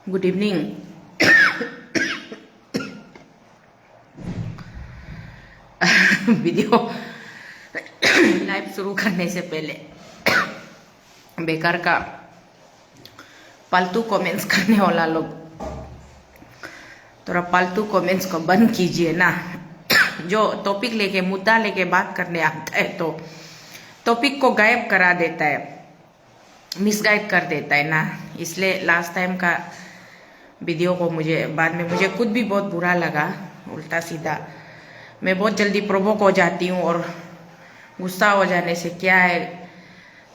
Good evening. Video live शुरू करने से पहले बेकार का फालतू कमेंट्स करने वाला लोग थोड़ा फालतू कमेंट्स को बंद कीजिए ना। जो टॉपिक लेके मुद्दा लेके बात करने आता है तो टॉपिक को गायब करा देता है, मिसगाइड कर देता है ना। इसलिए लास्ट टाइम का वीडियो को बाद में मुझे खुद भी बहुत बुरा लगा। उल्टा सीधा मैं बहुत जल्दी प्रोवोक हो जाती हूँ और गुस्सा हो जाने से क्या है,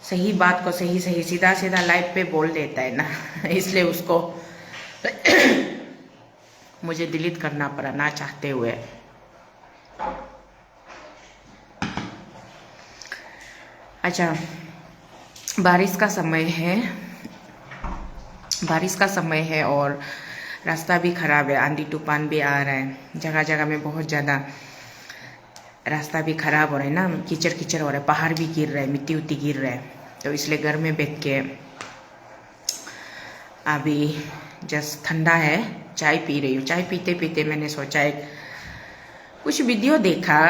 सही बात को सही सीधा सीधा लाइव पे बोल देता है ना। इसलिए उसको मुझे डिलीट करना पड़ा ना चाहते हुए। अच्छा, बारिश का समय है और रास्ता भी खराब है, आंधी तूफान भी आ रहा है, जगह जगह में बहुत ज़्यादा रास्ता भी खराब हो रहा है ना, कीचड़ हो रहा है, पहाड़ भी गिर रहा है, मिट्टी उट्टी गिर रहा है। तो इसलिए घर में बैठ के अभी जस्ट ठंडा है, चाय पी रही हूँ। चाय पीते पीते मैंने सोचा एक कुछ वीडियो देखा।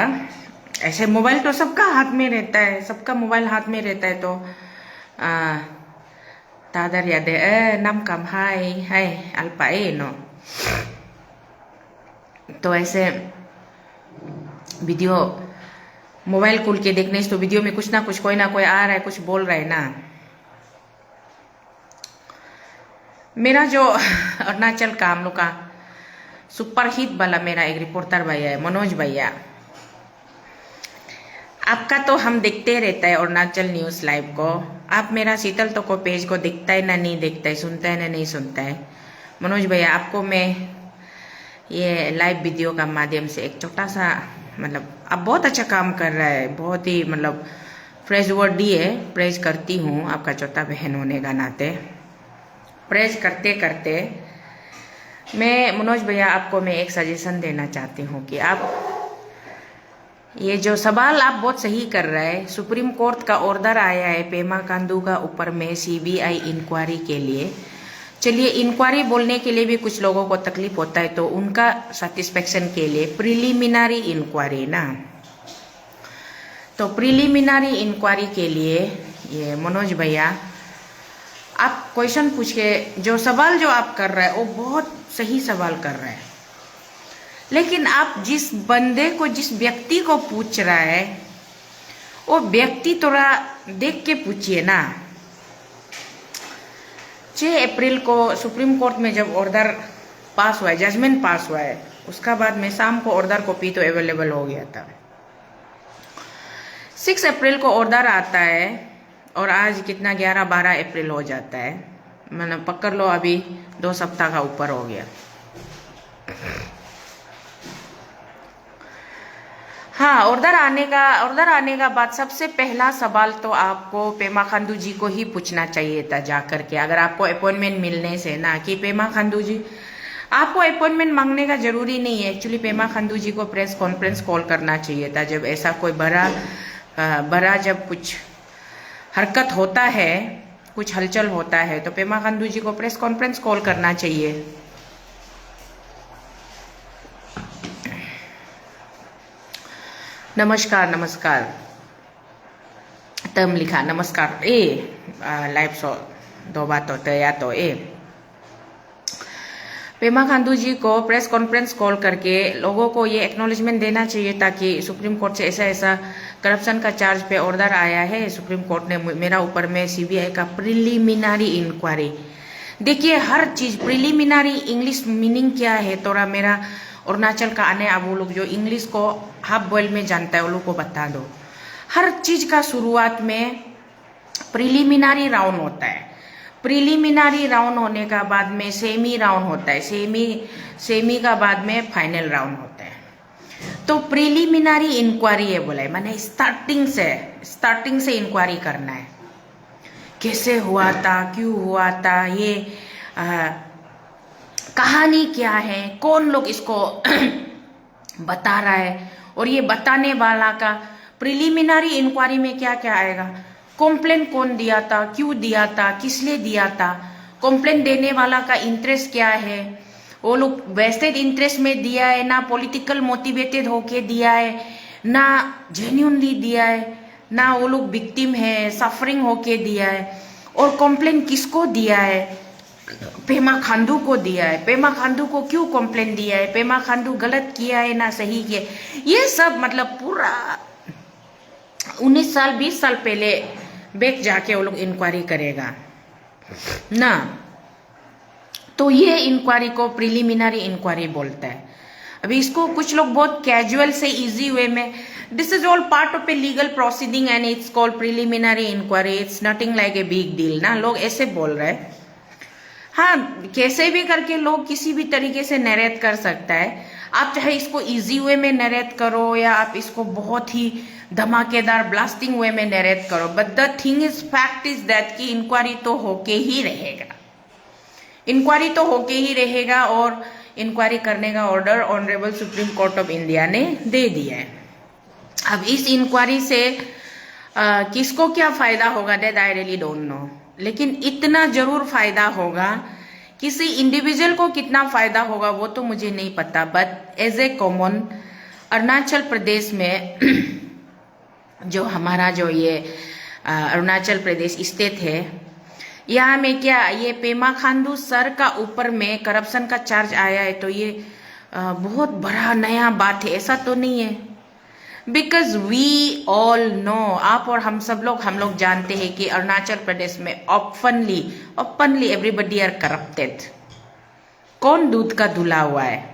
ऐसे मोबाइल तो सबका हाथ में रहता है, सबका मोबाइल हाथ में रहता है। तो तादर याद नम कम हाय अल्पाए नो। तो ऐसे वीडियो मोबाइल खोल के देखने से तो वीडियो में कुछ ना कुछ कोई ना कोई आ रहा है, कुछ बोल रहा है ना। मेरा जो अरुणाचल कामलू का सुपर हिट वाला मेरा एक रिपोर्टर भैया है, मनोज भैया। आपका तो हम देखते रहता है अरुणाचल न्यूज़ लाइव को। आप मेरा शीतल तो को पेज को देखता है ना नहीं देखता है, सुनता है ना नहीं सुनता है। मनोज भैया, आपको मैं ये लाइव वीडियो का माध्यम से एक छोटा सा आप बहुत अच्छा काम कर रहा है, बहुत ही फ्रेश वर्ड दिए, प्रेज करती हूँ आपका छोटा बहन होने का नाते। प्रेज करते करते मैं मनोज भैया आपको मैं एक सजेशन देना चाहती हूँ कि आप ये जो सवाल आप बहुत सही कर रहे हैं। सुप्रीम कोर्ट का ऑर्डर आया है पेमा खांडू का ऊपर में सीबीआई इंक्वायरी के लिए। चलिए, इंक्वायरी बोलने के लिए भी कुछ लोगों को तकलीफ होता है, तो उनका सेटिस्फेक्शन के लिए प्रिलिमिनरी इंक्वायरी ना। तो प्रिलिमिनरी इंक्वायरी के लिए ये मनोज भैया आप क्वेश्चन पूछ के जो सवाल जो आप कर रहे हैं वो बहुत सही सवाल कर रहे हैं, लेकिन आप जिस बंदे को जिस व्यक्ति को पूछ रहा है वो व्यक्ति थोड़ा देख के पूछिए ना। 6 अप्रैल को सुप्रीम कोर्ट में जब ऑर्डर पास हुआ है, जजमेंट पास हुआ है, उसका बाद में शाम को ऑर्डर कॉपी तो अवेलेबल हो गया था। 6 अप्रैल को ऑर्डर आता है और आज कितना 11-12 अप्रैल हो जाता है। पकड़ लो अभी 2 सप्ताह का ऊपर हो गया। हाँ, ऑर्डर आने का बाद सबसे पहला सवाल तो आपको पेमा खांडू जी को ही पूछना चाहिए था जाकर के, अगर आपको अपॉइंटमेंट मिलने से ना, कि पेमा खांडू जी, आपको अपॉइंटमेंट मांगने का जरूरी नहीं है। एक्चुअली पेमा खांडू जी को प्रेस कॉन्फ्रेंस कॉल करना चाहिए था जब ऐसा कोई बड़ा जब कुछ हरकत होता है, कुछ हलचल होता है, तो पेमा खांडू जी को प्रेस कॉन्फ्रेंस कॉल करना चाहिए। नमस्कार तम लिखा नमस्कार लाइव शो 2 बात होते या तो पेमा खांडू जी को प्रेस कॉन्फ्रेंस कॉल करके लोगों को ये एक्नॉलेजमेंट देना चाहिए था कि सुप्रीम कोर्ट से ऐसा करप्शन का चार्ज पे ऑर्डर आया है। सुप्रीम कोर्ट ने मेरा ऊपर में सीबीआई का प्रिलिमिनरी इंक्वायरी। देखिए, हर चीज प्रिलिमिनरी इंग्लिश मीनिंग क्या है, थोड़ा मेरा अरुणाचल का आने अब वो लोग जो इंग्लिश को हाफ बॉयल में जानता है वो लोग को बता दो। हर चीज का शुरुआत में प्रिलिमिनरी राउंड होता है। प्रिलिमिनरी राउंड होने का बाद में सेमी राउंड होता है, सेमी का बाद में फाइनल राउंड होता है। तो प्रिलिमिनरी इंक्वायरी है बोला है, माने स्टार्टिंग से इंक्वायरी करना है। कैसे हुआ था, क्यों हुआ था, ये कहानी क्या है, कौन लोग इसको बता रहा है, और ये बताने वाला का प्रिलिमिनरी इंक्वायरी में क्या क्या आएगा, कंप्लेन कौन दिया था, क्यों दिया था, किसने दिया था, कंप्लेन देने वाला का इंटरेस्ट क्या है, वो लोग वेस्टेड इंटरेस्ट में दिया है ना पॉलिटिकल मोटिवेटेड होके दिया है ना जेन्युइनली दिया है, ना वो लोग विक्टिम है सफरिंग होके दिया है। और कंप्लेन किसको दिया है, पेमा खांडू को दिया है। पेमा खांडू को क्यों कंप्लेन दिया है, पेमा खांडू गलत किया है ना सही किया, ये सब मतलब पूरा 19 साल 20 साल पहले बैक जाके वो लोग इंक्वायरी करेगा ना। तो ये इंक्वायरी को प्रिलिमिनरी इंक्वायरी बोलता है। अभी इसको कुछ लोग बहुत कैजुअल से इजी वे में, this is all part of a legal proceeding and it's called preliminary inquiry, it's nothing like a big deal ना, लोग ऐसे बोल रहे हैं। हाँ, कैसे भी करके लोग किसी भी तरीके से नरेट कर सकता है। आप चाहे इसको इजी वे में नरेट करो या आप इसको बहुत ही धमाकेदार ब्लास्टिंग वे में नरेट करो, but the thing is fact is that कि इंक्वायरी तो होके ही रहेगा, इंक्वायरी तो होके ही रहेगा। और इंक्वायरी करने का order honourable supreme court of India ने दे दिया है। अब इस इंक्वायरी से किसको क्या फायदा होगा that I really don't know, लेकिन इतना जरूर फायदा होगा। किसी इंडिविजुअल को कितना फायदा होगा वो तो मुझे नहीं पता, but as a common Arunachal Pradesh में जो हमारा जो ये अरुणाचल प्रदेश स्टेट है, यहाँ में क्या ये पेमा खांडू सर का ऊपर में करप्शन का चार्ज आया है, तो ये बहुत बड़ा नया बात है ऐसा तो नहीं है। बिकॉज वी ऑल नो, आप और हम सब लोग जानते हैं कि अरुणाचल प्रदेश में ओपनली एवरीबडी आर करप्टेड। कौन दूध का धुला हुआ है?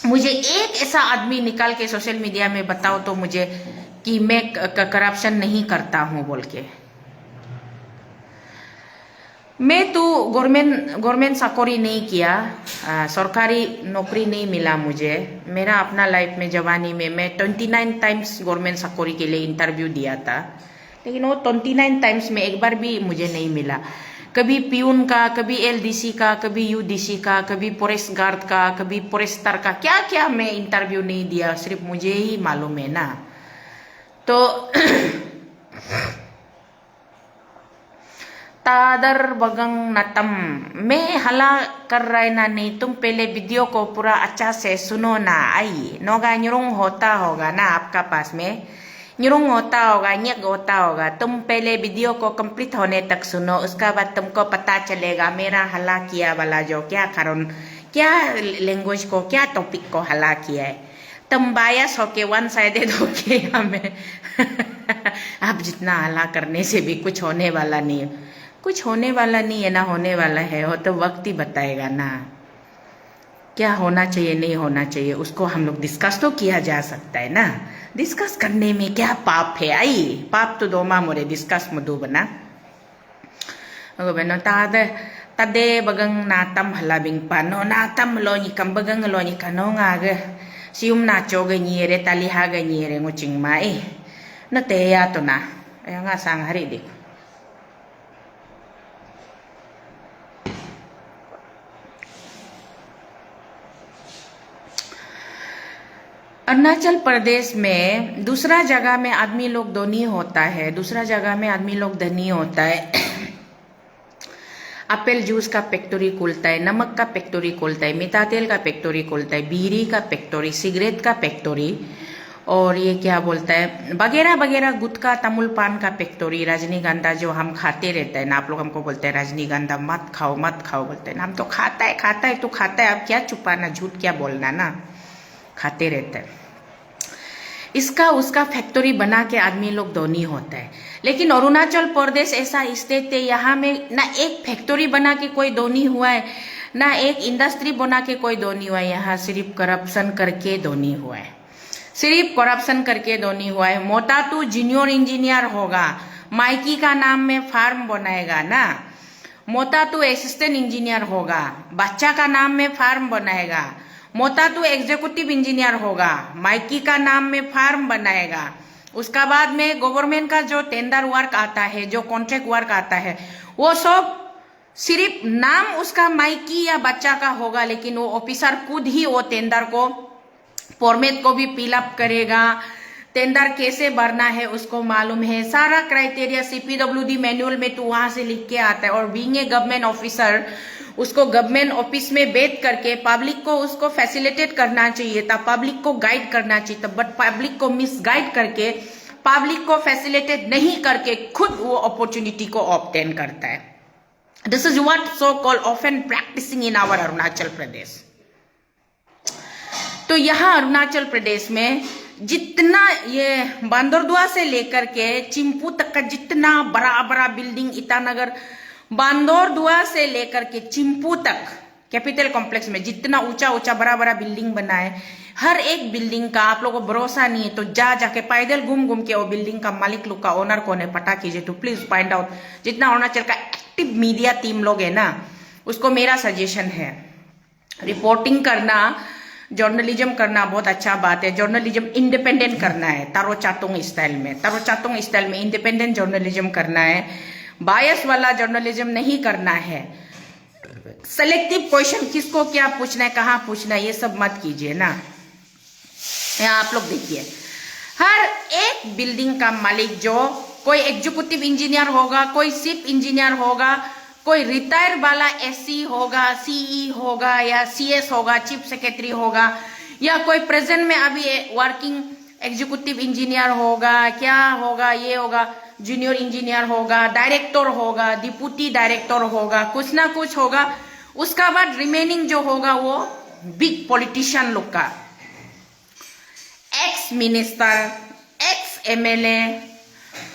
मुझे एक ऐसा आदमी निकाल के सोशल मीडिया में बताओ तो मुझे कि मैं करप्शन नहीं करता हूं बोल के। मैं तो गवर्नमेंट चाकरी नहीं किया, सरकारी नौकरी नहीं मिला मुझे। मेरा अपना लाइफ में जवानी में मैं 29 टाइम्स गवर्नमेंट चाकरी के लिए इंटरव्यू दिया था, लेकिन वो 29 टाइम्स में एक बार भी मुझे नहीं मिला। कभी पियून का, कभी एलडीसी का, कभी यूडीसी का, कभी फॉरेस्ट गार्ड का, कभी फॉरेस्टर का, क्या क्या मैं इंटरव्यू नहीं दिया, सिर्फ मुझे ही मालूम है ना। तो तादर बगंग नतम मैं हला कर रहे ना नहीं, तुम पहले वीडियो को पूरा अच्छा से सुनो ना। आई नोगा न्युरुंग होता होगा ना आपका पास में, न्युरुंग होता होगा, न्यक होता होगा। तुम पहले वीडियो को कंप्लीट होने तक सुनो, उसका बाद तुमको पता चलेगा मेरा हला किया वाला जो क्या कारण, क्या लैंग्वेज को, क्या टॉपिक को हला किया है। तुम बायस होके वन साइडेड होके हमें आप जितना हला करने से भी कुछ होने वाला नहीं है, कुछ होने वाला नहीं है ना होने वाला है, वो तो वक्त ही बताएगा ना क्या होना चाहिए नहीं होना चाहिए। उसको हम लोग डिस्कस तो किया जा सकता है ना, डिस्कस करने में क्या पाप है। आई पाप तो दोमा मोरे डिस्कस मधु बना बनो तदे बगंग नातम हलाबिंग पानो नातम लोनी कम बगंग लोनी कनो ngaga sium na choga nyere tali haga nyere ngucing mai na te ya to na ay nga sang hari dik। Arunachal Pradesh में दूसरा जगह में आदमी लोग धनी होता है, दूसरा जगह में आदमी लोग धनी होता है। एप्पल जूस का फैक्ट्री खुलता है, नमक का फैक्ट्री खुलता है, मीठा तेल का फैक्ट्री खुलता है, बीड़ी का फैक्ट्री, सिगरेट का फैक्ट्री, और ये क्या बोलता है वगैरह वगैरह, गुटखा तमुल पान का फैक्ट्री, रजनीगंधा जो हम खाते रहते हैं ना, आप लोग हमको बोलते हैं रजनीगंधा मत खाओ बोलते हैं ना, हम तो खाता है तो खाता है। अब क्या छुपाना, झूठ क्या बोलना ना, खाते रहते हैं। इसका उसका फैक्ट्री बना के आदमी लोग धनी होता है। लेकिन अरुणाचल प्रदेश ऐसा स्टेट है, यहाँ में ना एक फैक्ट्री बना के कोई धनी हुआ है, ना एक इंडस्ट्री बना के कोई धनी हुआ है। यहाँ सिर्फ करप्शन करके धनी हुआ है, सिर्फ करप्शन करके धनी हुआ है। मोटा तू जूनियर इंजीनियर होगा, माइकी का नाम में फार्म बनाएगा ना, मोटा तू असिस्टेंट इंजीनियर होगा, बच्चा का नाम में फार्म बनाएगा, मोटा तो एग्जीक्यूटिव इंजीनियर होगा, माइकी का नाम में फार्म बनाएगा। उसका बाद में गवर्नमेंट का जो टेंडर वर्क आता है, जो कॉन्ट्रैक्ट वर्क आता है, वो सब सिर्फ नाम उसका माइकी या बच्चा का होगा, लेकिन वो ऑफिसर खुद ही वो टेंडर को फॉर्मेट को भी फिलअप करेगा, टेंडर कैसे भरना है उसको मालूम है, सारा क्राइटेरिया CPWD मैनुअल में तो वहां से लिख के आता है। और बीइंग ए गवर्नमेंट ऑफिसर उसको गवर्नमेंट ऑफिस में बैठ करके पब्लिक को उसको फैसिलिटेट करना चाहिए था, पब्लिक को गाइड करना चाहिए था, बट पब्लिक को मिसगाइड करके, पब्लिक को फैसिलिटेट नहीं करके खुद वो अपॉर्चुनिटी को ऑब्टेन करता है। This is what so called often practicing in our Arunachal Pradesh. तो यहाँ अरुणाचल प्रदेश में जितना ये बांदरदुआ से लेकर के चिंपू तक का जितना बड़ा बड़ा बिल्डिंग, ईटानगर बांदरदुआ से लेकर के चिंपू तक कैपिटल कॉम्प्लेक्स में जितना ऊंचा ऊंचा बड़ा बड़ा बिल्डिंग बना है, हर एक बिल्डिंग का आप लोगों को भरोसा नहीं है तो जाके पैदल घूम घूम के वो बिल्डिंग का मालिक लोग का ओनर कौन है पता कीजिए। तो प्लीज फाइंड आउट। जितना अरुणाचल का एक्टिव मीडिया टीम लोग है ना, उसको मेरा सजेशन है, रिपोर्टिंग करना, जर्नलिज्म करना बहुत अच्छा बात है। जर्नलिज्म इंडिपेंडेंट करना है, तारो चातुंग स्टाइल में इंडिपेंडेंट जर्नलिज्म करना है, बायस वाला जर्नलिज्म नहीं करना है। सेलेक्टिव क्वेश्चन किसको क्या पूछना है, कहाँ पूछना है, ये सब मत कीजिए ना। यहाँ आप लोग देखिए, हर एक बिल्डिंग का मालिक जो कोई एग्जीक्यूटिव इंजीनियर होगा, कोई चीफ इंजीनियर होगा, कोई रिटायर वाला SC होगा, CE होगा या CS होगा, चीफ सेक्रेटरी होगा, या कोई प्रेजेंट में अभी वर्किंग एग्जीक्यूटिव इंजीनियर होगा, क्या होगा, ये होगा, जूनियर इंजीनियर होगा, डायरेक्टर होगा, डिप्टी डायरेक्टर होगा, कुछ ना कुछ होगा। उसका बाद रिमेनिंग जो होगा वो बिग पॉलिटिशियन लोग का, ex minister, x MLA,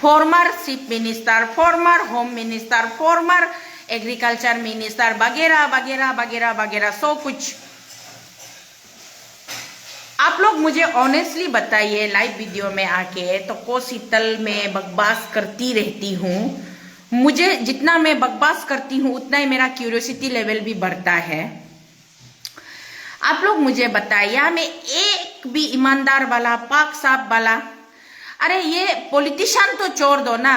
former chief minister, farmer home minister, farmer agriculture minister वगैरह वगैरह वगैरह वगैरह सो कुछ। आप लोग मुझे ऑनेस्टली बताइए लाइव वीडियो में आके, तो कोसीतल में बकवास करती रहती हूँ। मुझे जितना मैं बकवास करती हूँ उतना ही मेरा क्यूरियोसिटी लेवल भी बढ़ता है। आप लोग मुझे बताइए, यहाँ में एक भी ईमानदार वाला, पाक साफ वाला, अरे ये पॉलिटिशियन तो छोड़ दो ना,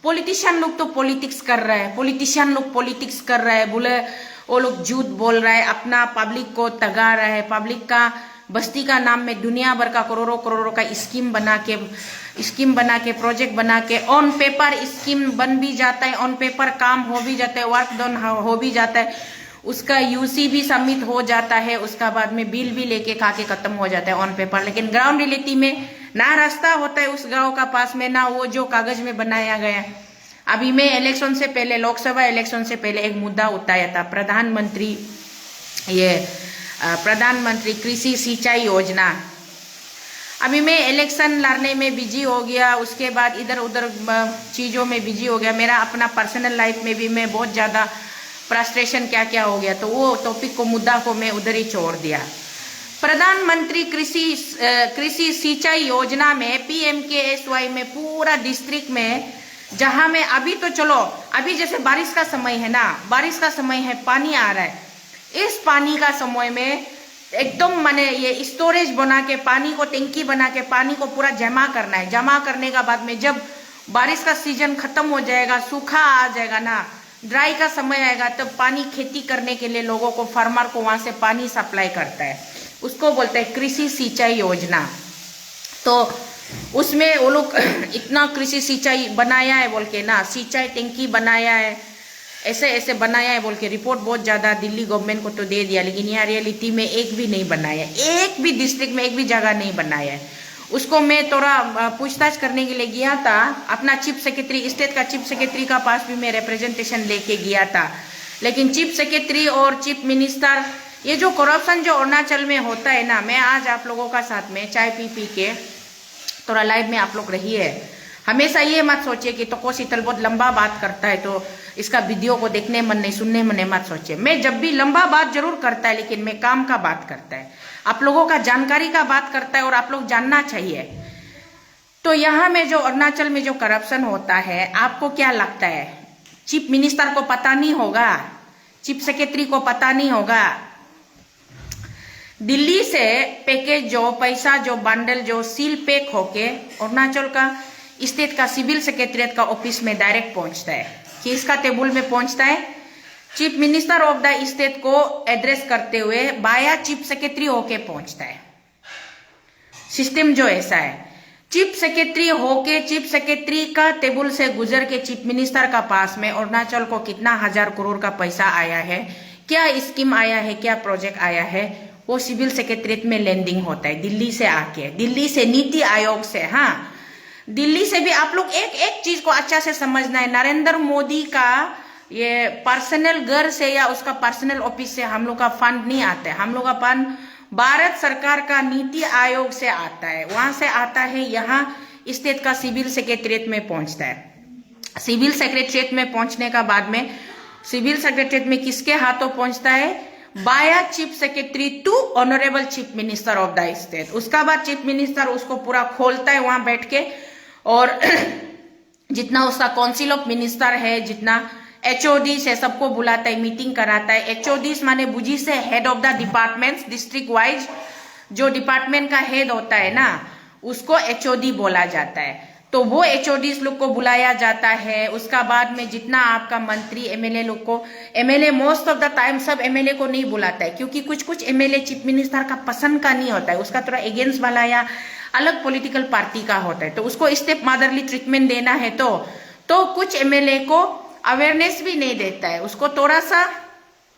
पॉलिटिशियन लोग तो पॉलिटिक्स कर रहे हैं, पॉलिटिशियन लोग पॉलिटिक्स कर रहे हैं, बोले वो लोग झूठ बोल रहे हैं, अपना पब्लिक को तगा रहे हैं, पब्लिक का बस्ती का नाम में दुनिया भर का करोड़ों करोड़ों का स्कीम बना के प्रोजेक्ट बना के, ऑन पेपर स्कीम बन भी जाता है, ऑन पेपर काम हो भी जाता है, वर्क डन हो भी जाता है, उसका UC भी सबमिट हो जाता है, उसका बाद में बिल भी लेके खा के खत्म हो जाता है ऑन पेपर। लेकिन ग्राउंड रियलिटी में ना रास्ता होता है उस गांव का पास में, ना वो जो कागज में बनाया गया। अभी मैं इलेक्शन से पहले, लोकसभा इलेक्शन से पहले एक मुद्दा उठाया था, प्रधानमंत्री कृषि सिंचाई योजना। अभी मैं इलेक्शन लड़ने में बिजी हो गया, उसके बाद इधर उधर चीजों में बिजी हो गया, मेरा अपना पर्सनल लाइफ में भी मैं बहुत ज्यादा फ्रस्ट्रेशन क्या क्या हो गया, तो वो टॉपिक को, मुद्दा को मैं उधर ही छोड़ दिया। प्रधानमंत्री कृषि सिंचाई योजना में PMKSY में पूरा डिस्ट्रिक्ट में, जहां में अभी तो चलो अभी जैसे बारिश का समय है ना, बारिश का समय है, पानी आ रहा है, इस पानी का समय में एकदम माने ये स्टोरेज बना के, पानी को टंकी बना के पानी को पूरा जमा करना है। जमा करने का बाद में जब बारिश का सीजन खत्म हो जाएगा, सूखा आ जाएगा ना, ड्राई का समय आएगा, तब पानी खेती करने के लिए लोगों को, फार्मर को वहां से पानी सप्लाई करता है, उसको बोलते हैं कृषि सिंचाई योजना। तो उसमें वो लोग इतना कृषि सिंचाई बनाया है बोल के ना, सिंचाई टंकी बनाया है, ऐसे ऐसे बनाया है बोल के रिपोर्ट बहुत ज्यादा दिल्ली गवर्नमेंट को तो दे दिया, लेकिन यहाँ रियलिटी में एक भी नहीं बनाया, एक भी डिस्ट्रिक्ट में एक भी जगह नहीं बनाया है। उसको मैं थोड़ा पूछताछ करने के लिए गया था, अपना चीफ सेक्रेटरी, स्टेट का चीफ सेक्रेटरी का पास भी मैं रिप्रेजेंटेशन लेके गया था, लेकिन चीफ सेक्रेटरी और चीफ मिनिस्टर, ये जो करप्शन जो अरुणाचल में होता है ना, मैं आज आप लोगों का साथ में चाय पी के थोड़ा लाइव में आप लोग रहिए। हमेशा ये मत सोचिए कि तो कोसीतल बहुत लंबा बात करता है तो इसका वीडियो को देखने मन नहीं, सुनने मन नहीं, मत सोचिए। मैं जब भी लंबा बात जरूर करता है, लेकिन मैं काम का बात करता है, आप लोगों का जानकारी का बात करता है, और आप लोग जानना चाहिए। तो यहाँ में जो अरुणाचल में जो करप्शन होता है, आपको क्या लगता है चीफ मिनिस्टर को पता नहीं होगा, चीफ सेक्रेटरी को पता नहीं होगा? दिल्ली से पैकेज जो पैसा जो बंडल जो सील पैक होके अरुणाचल का स्टेट का सिविल सेक्रेटरीट का ऑफिस में डायरेक्ट पहुंचता है, किसका टेबल में पहुंचता है? Chief minister of the state को एड्रेस करते हुए बाया चीफ सेक्रेटरी होके पहुंचता है। सिस्टम जो ऐसा है, चीफ सेक्रेटरी होके चीफ सेक्रेटरी का टेबल से गुजर के चीफ मिनिस्टर का पास में अरुणाचल को कितना 1000 करोड़ का पैसा आया है, क्या स्कीम आया है, क्या प्रोजेक्ट आया है, वो सिविल सेक्रेटरीट में लैंडिंग होता है दिल्ली से आके, दिल्ली से, नीति आयोग से। हाँ, दिल्ली से भी आप लोग एक एक चीज को अच्छा से समझना है। नरेंद्र मोदी का ये पर्सनल घर से या उसका पर्सनल ऑफिस से हम लोग का फंड नहीं आता है। हम लोग का फंड भारत सरकार का नीति आयोग से आता है, वहां से आता है, यहाँ स्टेट का सिविल सेक्रेटरीट में पहुंचता है। सिविल सेक्रेटरीट में पहुंचने का बाद में सिविल सेक्रेटरीट में किसके हाथों पहुंचता है? Via chief secretary to honourable chief minister of the state. उसका बाद चीफ मिनिस्टर उसको पूरा खोलता है वहां बैठ के, और जितना उसका काउंसिल ऑफ मिनिस्टर है, जितना HOD से सबको बुलाता है, मीटिंग कराता है। HOD माने बुझी से head of the departments, district wise जो डिपार्टमेंट का हेड होता है ना, उसको HOD बोला जाता है। तो वो HODs लोग को बुलाया जाता है। उसका बाद में जितना आपका मंत्री MLA लोग को, MLA most of the time सब MLA को नहीं बुलाता है, क्योंकि कुछ कुछ MLA चीफ मिनिस्टर का पसंद का नहीं होता है, उसका थोड़ा अगेंस्ट वाला या अलग पॉलिटिकल पार्टी का होता है, तो उसको स्टेप मदरली ट्रीटमेंट देना है। तो कुछ MLA को अवेयरनेस भी नहीं देता है, उसको थोड़ा सा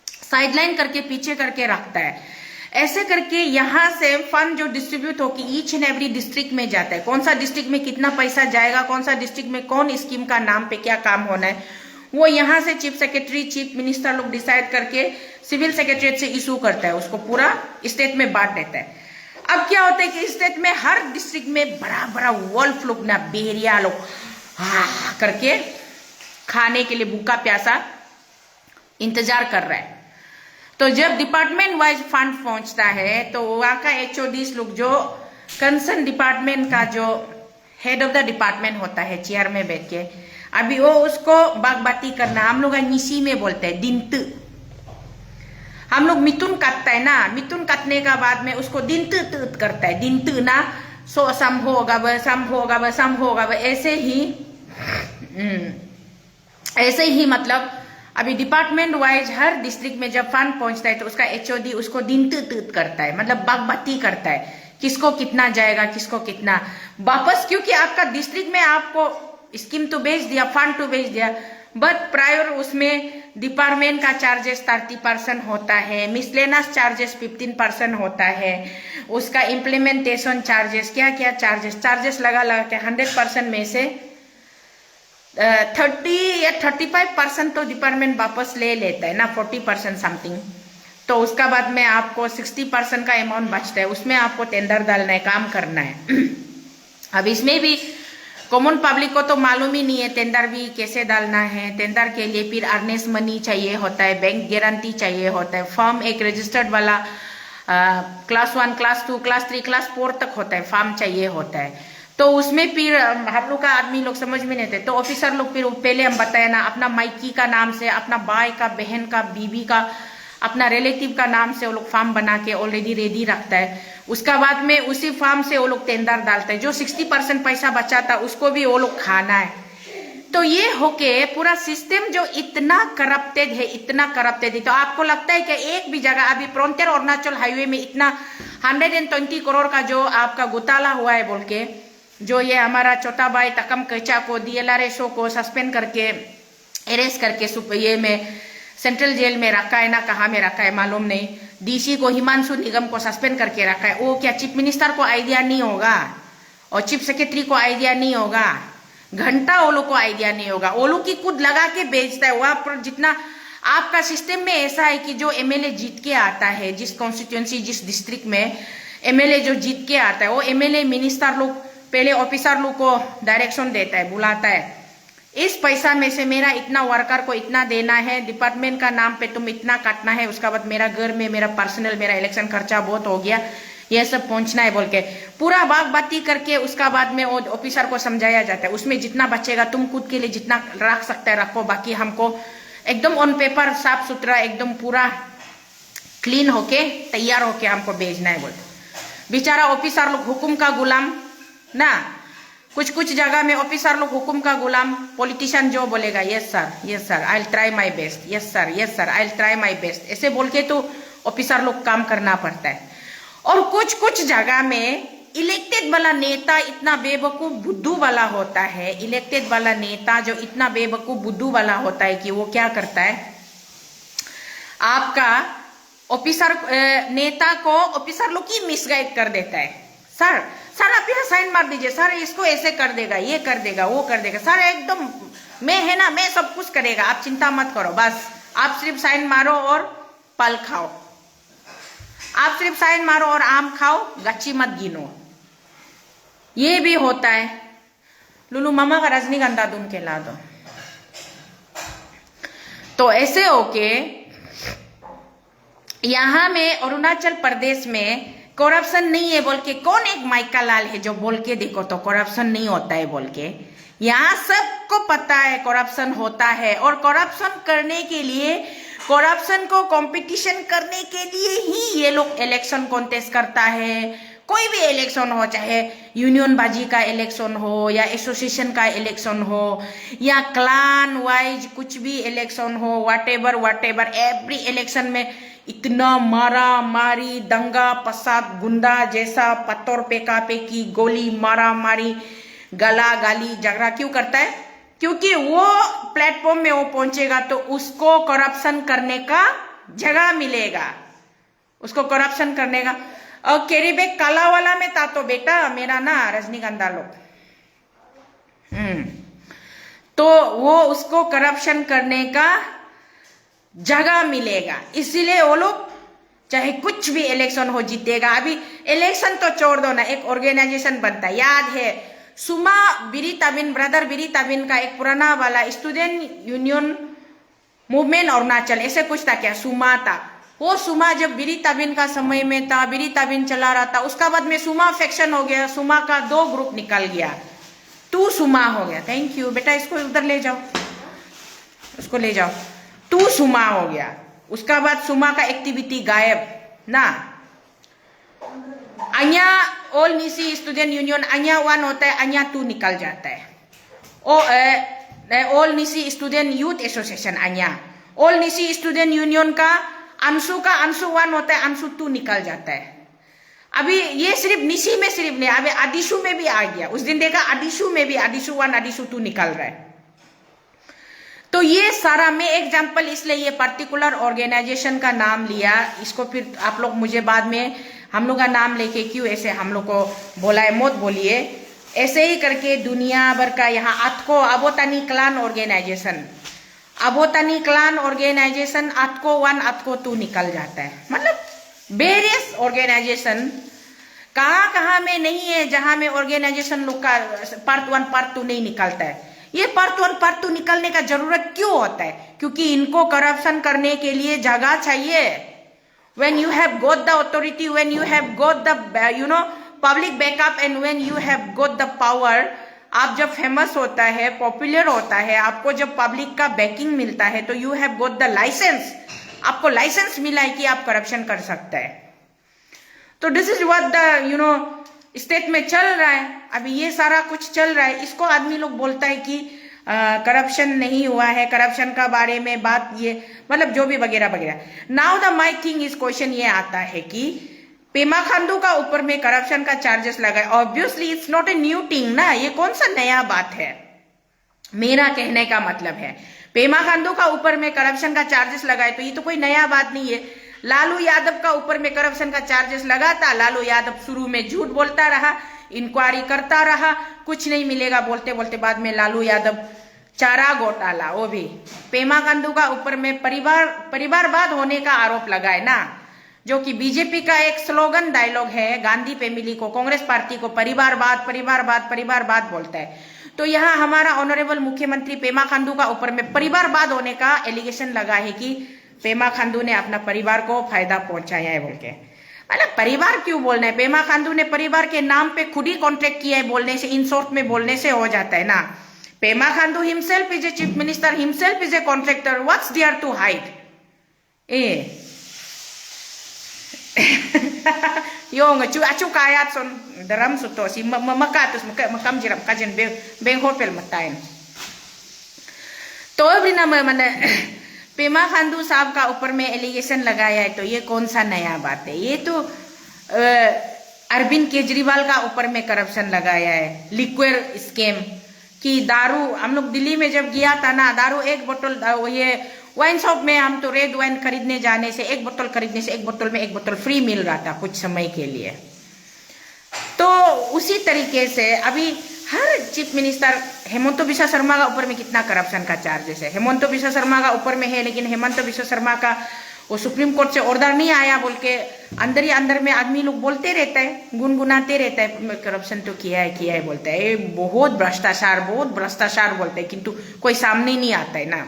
साइडलाइन करके पीछे करके रखता है। ऐसे करके यहाँ से फंड जो डिस्ट्रीब्यूट होकर ईच एंड एवरी डिस्ट्रिक्ट में जाता है, कौन सा डिस्ट्रिक्ट में कितना पैसा जाएगा, कौन सा डिस्ट्रिक्ट में कौन स्कीम का नाम पे क्या काम होना है, वो यहाँ से चीफ सेक्रेटरी, चीफ मिनिस्टर लोग डिसाइड करके सिविल सेक्रेटरीट से इशू करता है, उसको पूरा स्टेट में बांट देता है। अब क्या होता है कि स्टेट में हर डिस्ट्रिक्ट में बड़ा बड़ा वॉल्फ लोग ना, बेरिया लोग करके खाने के लिए भूखा प्यासा इंतजार कर रहा है। तो जब डिपार्टमेंट वाइज फंड पहुंचता है तो वहां का HODs लोग, जो कंसर्न डिपार्टमेंट का जो हेड ऑफ द डिपार्टमेंट होता है चेयर में बैठ के, अभी वो उसको बागबाती करना, हम लोग निशी में बोलते हैं दिंत। हम लोग मिथुन काटता है ना, मिथुन काटने का बाद में उसको दिंत करता है, दिंत ना, सो सम होगा व सम होगा व सम होगा व, ऐसे ही मतलब अभी डिपार्टमेंट वाइज हर डिस्ट्रिक्ट में जब फंड पहुंचता है तो उसका HOD उसको दिन करता है, मतलब बागबाती करता है, किसको कितना जाएगा, किसको कितना वापस, क्योंकि आपका डिस्ट्रिक्ट में आपको स्कीम तो भेज दिया, फंड तो भेज दिया, बट प्रायर उसमें डिपार्टमेंट का चार्जेस 30% होता है, मिसलेनस चार्जेस 15% होता है, उसका इम्प्लीमेंटेशन चार्जेस, क्या क्या चार्जेस लगा के 100% में से 30 या 35% तो डिपार्टमेंट वापस ले लेता है ना, 40% समथिंग। तो उसका बाद में आपको 60% का अमाउंट बचता है, उसमें आपको टेंडर डालना है, काम करना है। अब इसमें भी कॉमन पब्लिक को तो मालूम ही नहीं है टेंडर भी कैसे डालना है। टेंडर के लिए फिर अर्नेस्ट मनी चाहिए होता है, बैंक गारंटी चाहिए होता है, फॉर्म एक रजिस्टर्ड वाला क्लास 1, क्लास 2, क्लास 3, क्लास 4 तक होता है, फॉर्म चाहिए होता है। तो उसमें फिर हम लोग का आदमी लोग समझ में नहीं थे, तो ऑफिसर लोग फिर पहले हम बताए ना, अपना माइकी का नाम से, अपना भाई का, बहन का, बीबी का, अपना रिलेटिव का नाम से वो लोग फॉर्म बना के ऑलरेडी रेडी रखता है। उसका बाद में उसी फॉर्म से वो लोग टेंडर डालते हैं, जो 60% पैसा बचा था उसको भी वो लोग खाना है। तो ये होके पूरा सिस्टम जो इतना करप्टेड है, इतना करप्टेड है, तो आपको लगता है कि एक भी जगह अभी फ्रंटियर अरुणाचल हाईवे में इतना 120 करोड़ का जो आपका घोटाला हुआ है बोल के, जो ये हमारा छोटा भाई तकम कैचा को, DLRSO को सस्पेंड करके, अरेस्ट करके ये में सेंट्रल जेल में रखा है ना, कहाँ में रखा है मालूम नहीं, DC को, हिमांशु निगम को सस्पेंड करके रखा है। वो क्या चीफ मिनिस्टर को आइडिया नहीं होगा और चीफ सेक्रेटरी को आइडिया नहीं होगा, घंटा वो लोग को आइडिया नहीं होगा, वो लोग की खुद लगा के बेचता है। वहां पर जितना आपका सिस्टम में ऐसा है कि जो MLA जीत के आता है, जिस कॉन्स्टिट्यूंसी, जिस डिस्ट्रिक्ट में MLA जो जीत के आता है, वो MLA मिनिस्टर लोग पहले ऑफिसर लोग को डायरेक्शन देता है, बुलाता है, इस पैसा में से मेरा इतना वर्कर को इतना देना है, डिपार्टमेंट का नाम पे तुम इतना काटना है, उसका बाद मेरा घर में मेरा पर्सनल, मेरा इलेक्शन खर्चा बहुत हो गया, ये सब पहुंचना है बोल के पूरा बागबाती करके उसका बाद में वो ऑफिसर को समझाया जाता है, उसमें जितना बचेगा तुम खुद के लिए जितना रख सकते हैं रखो, बाकी हमको एकदम ऑन पेपर साफ सुथरा एकदम पूरा क्लीन होके तैयार होके हमको भेजना है बोलते। बेचारा ऑफिसर लोग हुकुम का गुलाम ना, कुछ जगह में ऑफिसर लोग हुकुम का गुलाम, पॉलिटिशियन जो बोलेगा yes sir I will try my best, yes sir I will try my best, ऐसे बोल के तो ऑफिसर लोग काम करना पड़ता है। और कुछ जगह में इलेक्टेड वाला नेता इतना बेवकूफ बुद्धू वाला होता है, इलेक्टेड वाला नेता जो इतना बेवकूफ बुद्धू वाला होता है कि वो क्या करता है, आपका ऑफिसर नेता को ऑफिसर लोग की मिसगाइड कर देता है। सर सर आप यहाँ साइन मार दीजिए, सर इसको ऐसे कर देगा, ये कर देगा, वो कर देगा, सर एकदम मैं है ना, मैं सब कुछ करेगा, आप चिंता मत करो, बस आप सिर्फ साइन मारो और पल खाओ, आप सिर्फ साइन मारो और आम खाओ, गच्ची मत गिनो। ये भी होता है। लुलू मामा का रजनीगंधा दून के ला दो। तो ऐसे होके यहाँ में अरुणाचल प्रदेश में करप्शन नहीं है बोल के कौन एक माइका लाल है जो बोल के देखो तो करप्शन नहीं होता है बोल के। यहाँ सबको पता है करप्शन होता है, और करप्शन करने के लिए, करप्शन को कंपटीशन करने के लिए ही ये लोग इलेक्शन कॉन्टेस्ट करता है। कोई भी इलेक्शन हो, चाहे यूनियन बाजी का इलेक्शन हो या एसोसिएशन का इलेक्शन हो या क्लान वाइज कुछ भी इलेक्शन हो, व्हाटएवर एवरी इलेक्शन में इतना मारा मारी, दंगा फसाद, गुंडा जैसा पत्थर पेका पेकी, गोली मारा मारी, गला गाली झगड़ा क्यों करता है? क्योंकि वो प्लेटफॉर्म में वो पहुंचेगा तो उसको करप्शन करने का जगह मिलेगा, उसको करप्शन करने का। और कैरीबैग काला वाला में था तो बेटा मेरा ना रजनीगंधा लोग तो वो उसको करप्शन करने का जगह मिलेगा, इसीलिए वो लोग चाहे कुछ भी इलेक्शन हो जीतेगा। अभी इलेक्शन तो छोड़ दो ना, एक ऑर्गेनाइजेशन बनता है, याद है सुमा बिरी ताबिन, ब्रदर बिरी ताबिन का एक पुराना वाला स्टूडेंट यूनियन मूवमेंट अरुणाचल ऐसे कुछ था क्या, सुमा था। वो सुमा जब बिरी ताबिन का समय में था, बिरी ताबिन चला रहा था, उसका बाद में सुमा फैक्शन हो गया, सुमा का 2 ग्रुप निकल गया, 2 सुमा हो गया। थैंक यू बेटा, इसको उधर ले जाओ, उसको ले जाओ, 2 सुमा हो गया। उसका बाद सुमा का एक्टिविटी गायब ना। अन्या ऑल निसी स्टूडेंट यूनियन अन्या 1 होता है, अन्या 2 निकल जाता है। ऑल निसी स्टूडेंट यूथ एसोसिएशन अन्या, ऑल निसी स्टूडेंट यूनियन का अंशु 1 होता है, अंशु 2 निकल जाता है। अभी ये सिर्फ निसी में सिर्फ नहीं, अभी आदिशु में भी आ गया। उस दिन देखा आदिशु में भी आदिशु 1 आदिशु 2 निकल रहा है। तो ये सारा मैं एग्जाम्पल इसलिए ये पर्टिकुलर ऑर्गेनाइजेशन का नाम लिया, इसको फिर आप लोग मुझे बाद में हम लोग का नाम लेके क्यों ऐसे हम लोग को बोला है, मत बोलिए। ऐसे ही करके दुनिया भर का यहाँ अतको अबोतानी क्लान ऑर्गेनाइजेशन, अबोतानी क्लान ऑर्गेनाइजेशन अतको 1 अतको 2 निकल जाता है। मतलब वेरियस ऑर्गेनाइजेशन कहाँ में नहीं है जहां में ऑर्गेनाइजेशन लोग का पार्ट 1 पार्ट 2 नहीं निकलता है। ये पार्ट 1 पार्ट 2 निकलने का जरूरत क्यों होता है? क्योंकि इनको करप्शन करने के लिए जगह चाहिए। when you have got the authority, when you have got the public backup and when you have got the power, आप जब फेमस होता है, पॉपुलर होता है, आपको जब पब्लिक का बैकिंग मिलता है तो you have got the licence, आपको लाइसेंस मिला है कि आप करप्शन कर सकते हैं। तो this is what the state में चल रहा है। अभी ये सारा कुछ चल रहा है, इसको आदमी लोग बोलता है कि करप्शन नहीं हुआ है, करप्शन का बारे में बात ये मतलब जो भी वगैरह वगैरह। नाउ द माई थिंग इस क्वेश्चन ये आता है कि पेमा खांडू का ऊपर में करप्शन का चार्जेस लगा है। Obviously it's not a new thing ना, ये कौन सा नया बात है? मेरा कहने का मतलब है पेमा खांडू का ऊपर में करप्शन का चार्जेस लगाए तो ये तो कोई नया बात नहीं है। लालू यादव का ऊपर में करप्शन का चार्जेस लगा था, लालू यादव शुरू में झूठ बोलता रहा, इंक्वायरी करता रहा, कुछ नहीं मिलेगा बोलते बोलते बाद में लालू यादव चारा घोटाला, वो भी पेमा खांडू का ऊपर में परिवारवाद होने का आरोप लगाए ना, जो कि बीजेपी का एक स्लोगन डायलॉग है, गांधी फैमिली को, कांग्रेस पार्टी को परिवारवाद परिवारवाद परिवारवाद बोलता है। तो यहाँ हमारा ऑनरेबल मुख्यमंत्री पेमा खांडू का ऊपर में परिवारवाद होने का एलिगेशन लगा है कि पेमा खांडू ने अपना परिवार को फायदा पहुंचाया है बोल के। मतलब परिवार क्यों बोलना है? पेमा खांडू ने परिवार के नाम पे खुद ही कॉन्ट्रैक्ट किया है, बोलने से, इन शॉर्ट में बोलने से हो जाता है ना। Pema Khandu himself is a chief minister, himself is a contractor, what's there to hide? Yung acu kayat son daram suto si makatus makam jiram kajen beng hotel matain. तो अभी ना मैंने पेमा खांडू साहब का ऊपर में एलिगेशन लगाया है, तो ये कौन सा नया बात है? ये तो अरविंद केजरीवाल का ऊपर में करप्शन लगाया है, लिक्विड स्कैम कि दारू, हम लोग दिल्ली में जब गया था ना, दारू एक बोतल, ये वाइन शॉप में हम तो रेड वाइन खरीदने जाने से एक बोतल खरीदने से एक बोतल में एक बोतल फ्री मिल रहा था कुछ समय के लिए। तो उसी तरीके से अभी हर चीफ मिनिस्टर, हेमंत बिस्वा शर्मा का ऊपर में कितना करप्शन का चार्जेस है, हेमंत बिस्वा शर्मा का ऊपर में है, लेकिन हेमंत बिस्वा शर्मा का वो सुप्रीम कोर्ट से ऑर्डर नहीं आया बोल के अंदर ही अंदर में आदमी लोग बोलते रहता है, गुनगुनाते रहता है, करप्शन तो किया है बोलता है, बहुत भ्रष्टाचार बोलते हैं, किंतु कोई सामने नहीं आता है ना।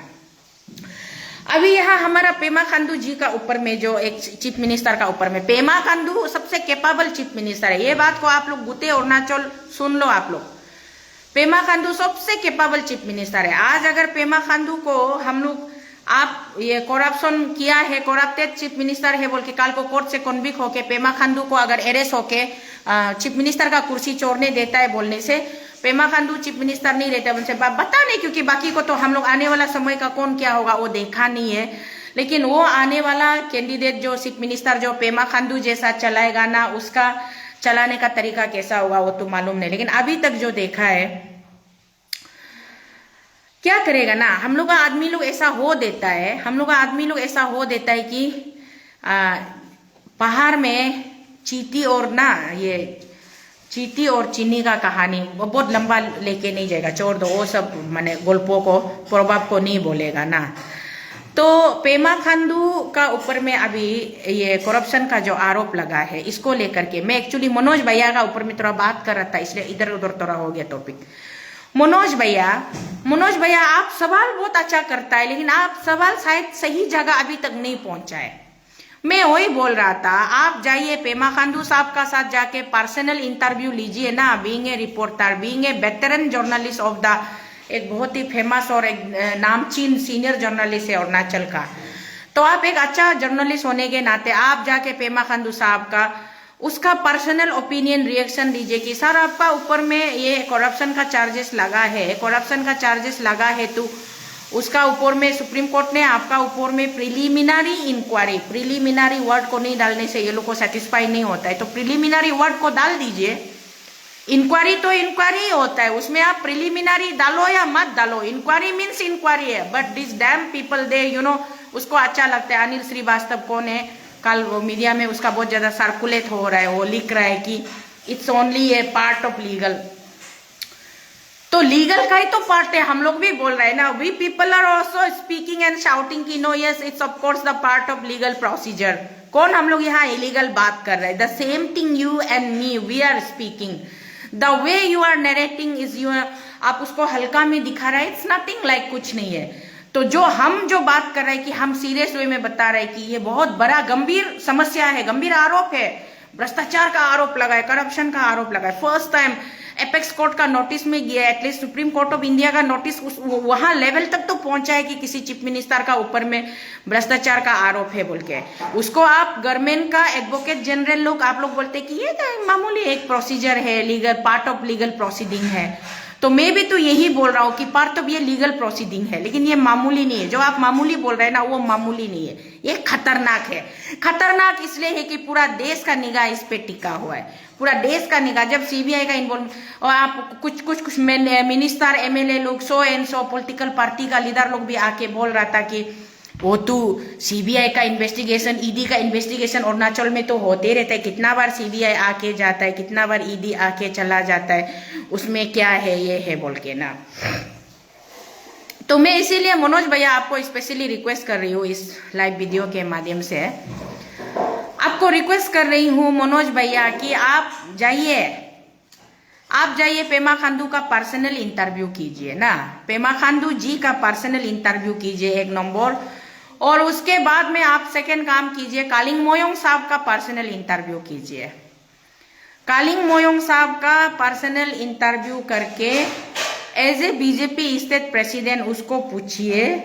अभी यहाँ हमारा पेमा खांडू जी का ऊपर में जो एक चीफ मिनिस्टर का ऊपर में, पेमा खांडू सबसे कैपेबल चीफ मिनिस्टर है, ये बात को आप लोग गुते अरुणाचल सुन लो आप लोग, पेमा खांडू सबसे कैपेबल चीफ मिनिस्टर है। आज अगर पेमा खांडू को हम लोग, आप ये करप्शन किया है, करप्टेड चीफ मिनिस्टर है बोल के काल को कोर्ट से कन्विक्ट होके पेमा खांडू को अगर अरेस्ट होके चीफ मिनिस्टर का कुर्सी छोड़ने देता है बोलने से, पेमा खांडू चीफ मिनिस्टर नहीं रहता उनसे बता नहीं, क्योंकि बाकी को तो हम लोग आने वाला समय का कौन क्या होगा वो देखा नहीं है, लेकिन वो आने वाला कैंडिडेट जो चीफ मिनिस्टर जो पेमा खांडू जैसा चलाएगा ना, उसका चलाने का तरीका कैसा होगा वो तो मालूम नहीं। लेकिन अभी तक जो देखा है, क्या करेगा ना, हम लोग का आदमी लोग ऐसा हो देता है, हम लोग का आदमी लोग ऐसा हो देता है कि पहाड़ में चींटी और ना, ये चींटी और चीनी का कहानी बहुत लंबा लेके नहीं जाएगा, छोड़ दो वो सब, माने गल्पों को, प्रभाव को नहीं बोलेगा ना। तो पेमा खांडू का ऊपर में अभी ये करप्शन का जो आरोप लगा है, इसको लेकर के मैं एक्चुअली मनोज भैया का ऊपर में थोड़ा बात कर रहा था, इसलिए इधर उधर थोड़ा हो गया टॉपिक। मनोज भैया आप सवाल बहुत अच्छा करता है, लेकिन आप सवाल शायद सही जगह अभी तक नहीं पहुंचा है। मैं वही बोल रहा था, आप जाइए पेमा खांडू साहब का साथ जाके पर्सनल इंटरव्यू लीजिए ना, being a reporter, being a veteran journalist of the, एक बहुत ही फेमस और एक नामचीन सीनियर जर्नलिस्ट है अरुणाचल का, तो आप एक अच्छा जर्नलिस्ट होने के नाते आप जाके पेमा खांडू साहब का उसका पर्सनल ओपिनियन रिएक्शन दीजिए कि सर आपका ऊपर में ये करप्शन का चार्जेस लगा है, तो उसका ऊपर में सुप्रीम कोर्ट ने आपका ऊपर में प्रिलिमिनरी इंक्वायरी, प्रिलिमिनरी वर्ड को नहीं डालने से ये लोग को सेटिस्फाई नहीं होता है, तो प्रिलिमिनरी वर्ड को डाल दीजिए। इंक्वायरी तो इंक्वायरी ही होता है, उसमें आप प्रिलिमिनरी डालो या मत डालो, इंक्वायरी मीन्स इंक्वायरी है, but this dam people they उसको अच्छा लगता है। अनिल श्रीवास्तव कौन है, कल वो मीडिया में उसका बहुत ज्यादा सर्कुलेट हो रहा है, वो लिख रहा है कि it's only a part of legal, तो लीगल का ही तो पार्ट है, हम लोग भी बोल रहे हैं ना, we people are also speaking and shouting कि no yes it's of course the part of legal procedure. कौन हम लोग यहाँ इलीगल बात कर रहे हैं? The same thing you and me we are speaking, the way you are narrating is you, आप उसको हल्का में दिखा रहे हैं, इट्स नथिंग लाइक, कुछ नहीं है। तो जो हम जो बात कर रहे हैं कि हम सीरियस वे में बता रहे हैं कि ये बहुत बड़ा गंभीर समस्या है, गंभीर आरोप है, भ्रष्टाचार का आरोप लगा है, करप्शन का आरोप लगा है। फर्स्ट टाइम एपेक्स कोर्ट का नोटिस में गया, at least supreme court of India का नोटिस वहां लेवल तक तो पहुंचा है कि किसी चीफ मिनिस्टर का ऊपर में भ्रष्टाचार का आरोप है बोल के, उसको आप गवर्नमेंट का एडवोकेट जनरल लोग आप लोग बोलते कि ये मामूली एक प्रोसीजर है, legal part of legal proceeding है। तो मैं भी तो यही बोल रहा हूँ कि पार्ट ऑफ ये लीगल प्रोसीडिंग है, लेकिन ये मामूली नहीं है। जो आप मामूली बोल रहे हैं ना, वो मामूली नहीं है, ये खतरनाक है। खतरनाक इसलिए है कि पूरा देश का निगाह इस पे टिका हुआ है, पूरा देश का निगाह। जब सीबीआई का इन्वॉल्व, और आप कुछ मिनिस्टर, एमएलए लोग, so and so political party का लीडर लोग भी आके बोल रहा था कि वो तो सीबीआई का इन्वेस्टिगेशन, ईडी का इन्वेस्टिगेशन अरुणाचल में तो होते रहता है, कितना बार सीबीआई आके जाता है, कितना बार ईडी आके चला जाता है, उसमें क्या है ये है बोल के ना। तो मैं इसीलिए मनोज भैया आपको स्पेशली रिक्वेस्ट कर रही हूँ, इस लाइव वीडियो के माध्यम से आपको रिक्वेस्ट कर रही हूँ मनोज भैया कि आप जाइए पेमा खांडू का पर्सनल इंटरव्यू कीजिए ना, पेमा खांडू जी का पर्सनल इंटरव्यू कीजिए एक नंबर, और उसके बाद में आप सेकंड काम कीजिए, कालिंग मोयोंग साहब का पर्सनल इंटरव्यू कीजिए। कालिंग मोयोंग साहब का पर्सनल इंटरव्यू करके as a BJP state president उसको पूछिए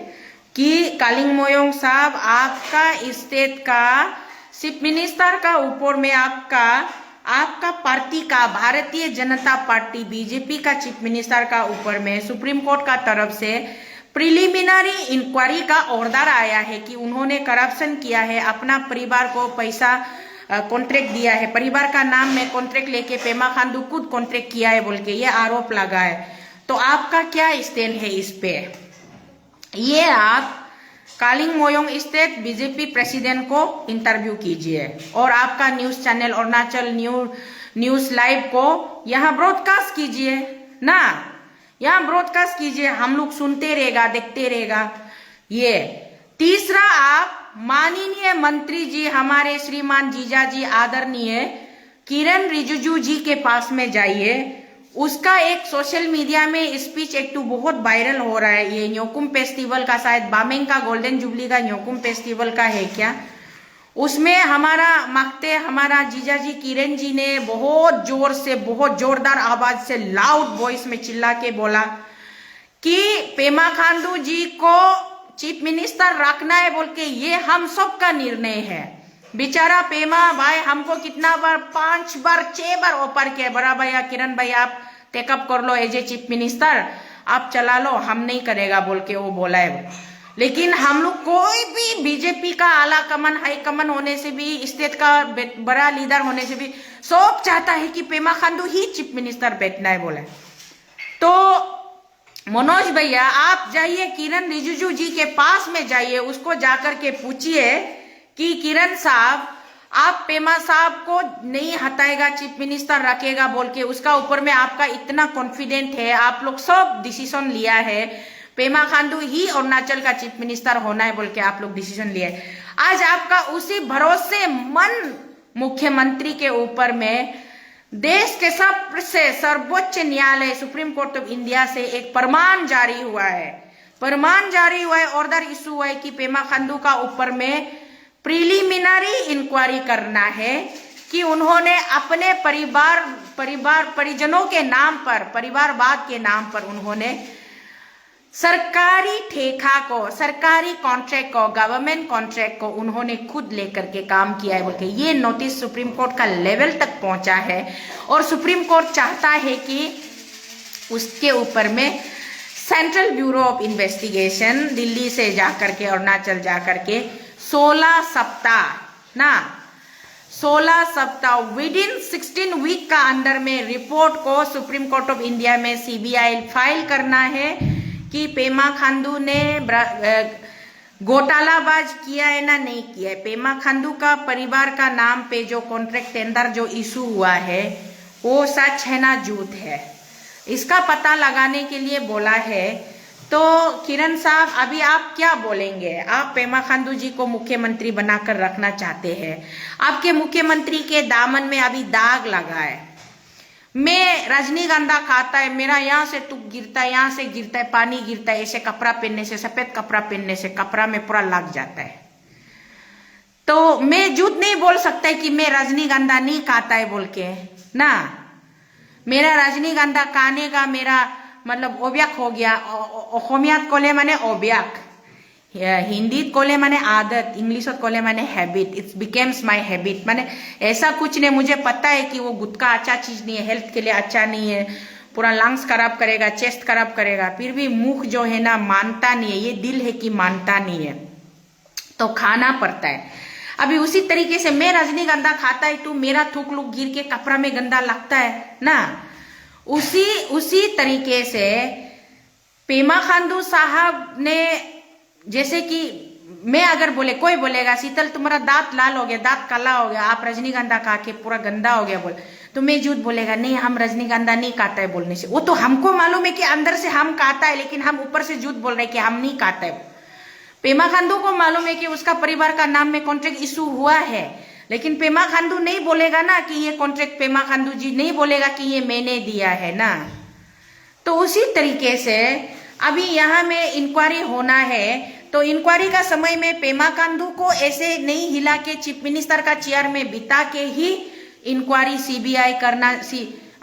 कि कालिंग मोयोंग साहब, आपका स्टेट का चीफ मिनिस्टर का ऊपर में आपका पार्टी का, भारतीय जनता पार्टी बीजेपी का चीफ मिनिस्टर का ऊपर में सुप्रीम कोर्ट का तरफ से प्रिलिमिनरी इंक्वायरी का ऑर्डर आया है कि उन्होंने करप्शन किया है, अपना परिवार को पैसा कॉन्ट्रैक्ट दिया है, परिवार का नाम में कॉन्ट्रैक्ट लेके पेमा खांडू खुद कॉन्ट्रैक्ट किया है बोल के ये आरोप लगा है। तो आपका क्या स्टैंड है इस पे? ये आप Kaling Moyong state BJP president को इंटरव्यू कीजिए और आपका news channel Arunachal news live को यहाँ ब्रॉडकास्ट कीजिए ना, यहाँ ब्रॉडकास्ट कीजिए, हम लोग सुनते रहेगा, देखते रहेगा। ये तीसरा, आप माननीय मंत्री जी हमारे श्रीमान जीजाजी आदरणीय किरण रिजिजू जी के पास में जाइए। उसका एक सोशल मीडिया में स्पीच एक तो बहुत वायरल हो रहा है, ये न्योकुम फेस्टिवल का, शायद बामेंग का गोल्डन जुबली का न्योकुम फेस्टिवल का है क्या, उसमें हमारा जीजाजी किरण जी ने बहुत जोर से, बहुत जोरदार आवाज से, लाउड वॉइस में चिल्ला के बोला कि पेमा खांडू जी को चीफ मिनिस्टर रखना है बोल के ये हम सब का निर्णय है। बेचारा पेमा भाई हमको कितना बार, 5 बार 6 बार ऑफर किया, बड़ा भैया किरण भाई आप टेकअप कर लो एज ए चीफ मिनिस्टर, आप चला लो, हम नहीं करेगा बोल के वो बोला है। लेकिन हम लोग कोई भी बीजेपी का आला कमान हाई कमान होने से भी, स्टेट का बड़ा लीडर होने से भी सब चाहता है कि पेमा खांडू ही चीफ मिनिस्टर बैठना है बोला। तो मनोज भैया आप जाइए किरण रिजिजू जी के पास में जाइए, उसको जाकर के पूछिए कि किरण साहब आप पेमा साहब को नहीं हटाएगा, चीफ मिनिस्टर रखेगा बोल के, उसका ऊपर में आपका इतना कॉन्फिडेंट है, आप लोग सब डिसीजन लिया है पेमा खांडू ही अरुणाचल का चीफ मिनिस्टर होना है बोल के आप लोग डिसीजन लिए। आज आपका उसी भरोसे मन मुख्यमंत्री के ऊपर में देश के सबसे सर्वोच्च न्यायालय सुप्रीम कोर्ट ऑफ इंडिया से एक फरमान जारी हुआ है, ऑर्डर इशू हुआ है कि पेमा खांडू का ऊपर में प्रिलिमिनरी इंक्वायरी करना है कि उन्होंने अपने परिजनों के नाम पर, परिवारवाद के नाम पर उन्होंने सरकारी ठेका को, सरकारी कॉन्ट्रैक्ट को, गवर्नमेंट कॉन्ट्रैक्ट को उन्होंने खुद लेकर के काम किया है बोल के ये नोटिस सुप्रीम कोर्ट का लेवल तक पहुंचा है। और सुप्रीम कोर्ट चाहता है कि उसके ऊपर में central bureau of investigation Delhi से जाकर के, अरुणाचल जाकर के 16 सप्ताह विद इन 16 वीक का अंदर में रिपोर्ट को सुप्रीम कोर्ट ऑफ इंडिया में सीबीआई फाइल करना है कि पेमा खांडू ने घोटालाबाज किया है ना नहीं किया है। पेमा खांडू का परिवार का नाम पे जो कॉन्ट्रैक्ट टेंडर जो इशू हुआ है वो सच है ना झूठ है, इसका पता लगाने के लिए बोला है। तो किरण साहब अभी आप क्या बोलेंगे? आप पेमा खांडू जी को मुख्यमंत्री बनाकर रखना चाहते हैं, आपके मुख्यमंत्री के दामन में अभी दाग लगा है। मैं रजनीगंधा खाता है, मेरा यहाँ से तुक गिरता है, यहाँ से गिरता है, पानी गिरता है, ऐसे कपड़ा पहनने से, सफेद कपड़ा पहनने से कपड़ा में पूरा लग जाता है। तो मैं झूठ नहीं बोल सकता है कि मैं रजनीगंधा नहीं खाता है बोल के ना, मेरा रजनीगंधा खाने का मेरा मतलब अभ्यास हो गया। অসমীয়াত कोले माने अभ्यास, हिंदी कोले माने आदत, इंग्लिश कोले माने habit, it's becomes my habit. माने ऐसा कुछ नहीं, मुझे पता है कि वो गुटखा अच्छा चीज नहीं है, हेल्थ के लिए अच्छा नहीं है, पूरा लंग्स खराब करेगा, चेस्ट खराब करेगा, फिर भी मुख जो है ना मानता नहीं है, ये दिल है कि मानता नहीं है, तो खाना पड़ता है। अभी उसी तरीके से मैं रजनीगंधा खाता है तो मेरा थूक लुक गिर के कपड़ा में गंदा लगता है ना, उसी तरीके से पेमा खांडू साहब ने, जैसे कि मैं अगर बोले, कोई बोलेगा शीतल तुम्हारा दांत लाल हो गया, दांत काला हो गया, आप रजनीगंधा खा के पूरा गंदा हो गया बोल, तो मैं झूठ बोलेगा नहीं हम रजनीगंधा नहीं खाता है बोलने से। वो तो हमको मालूम है कि अंदर से हम खाता है, लेकिन हम ऊपर से झूठ बोल रहे हैं कि हम नहीं खाता है। पेमा खांडू को मालूम है कि उसका परिवार का नाम में कॉन्ट्रैक्ट इशू हुआ है, लेकिन पेमा खांडू नहीं बोलेगा ना कि ये कॉन्ट्रैक्ट पेमा खांडू जी नहीं बोलेगा कि ये मैंने दिया है ना। तो उसी तरीके से अभी यहाँ में इंक्वायरी होना है, तो इंक्वायरी का समय में पेमा खांडू को ऐसे नहीं हिला के चीफ मिनिस्टर का चेयर में बिता के ही इंक्वायरी सीबीआई करना।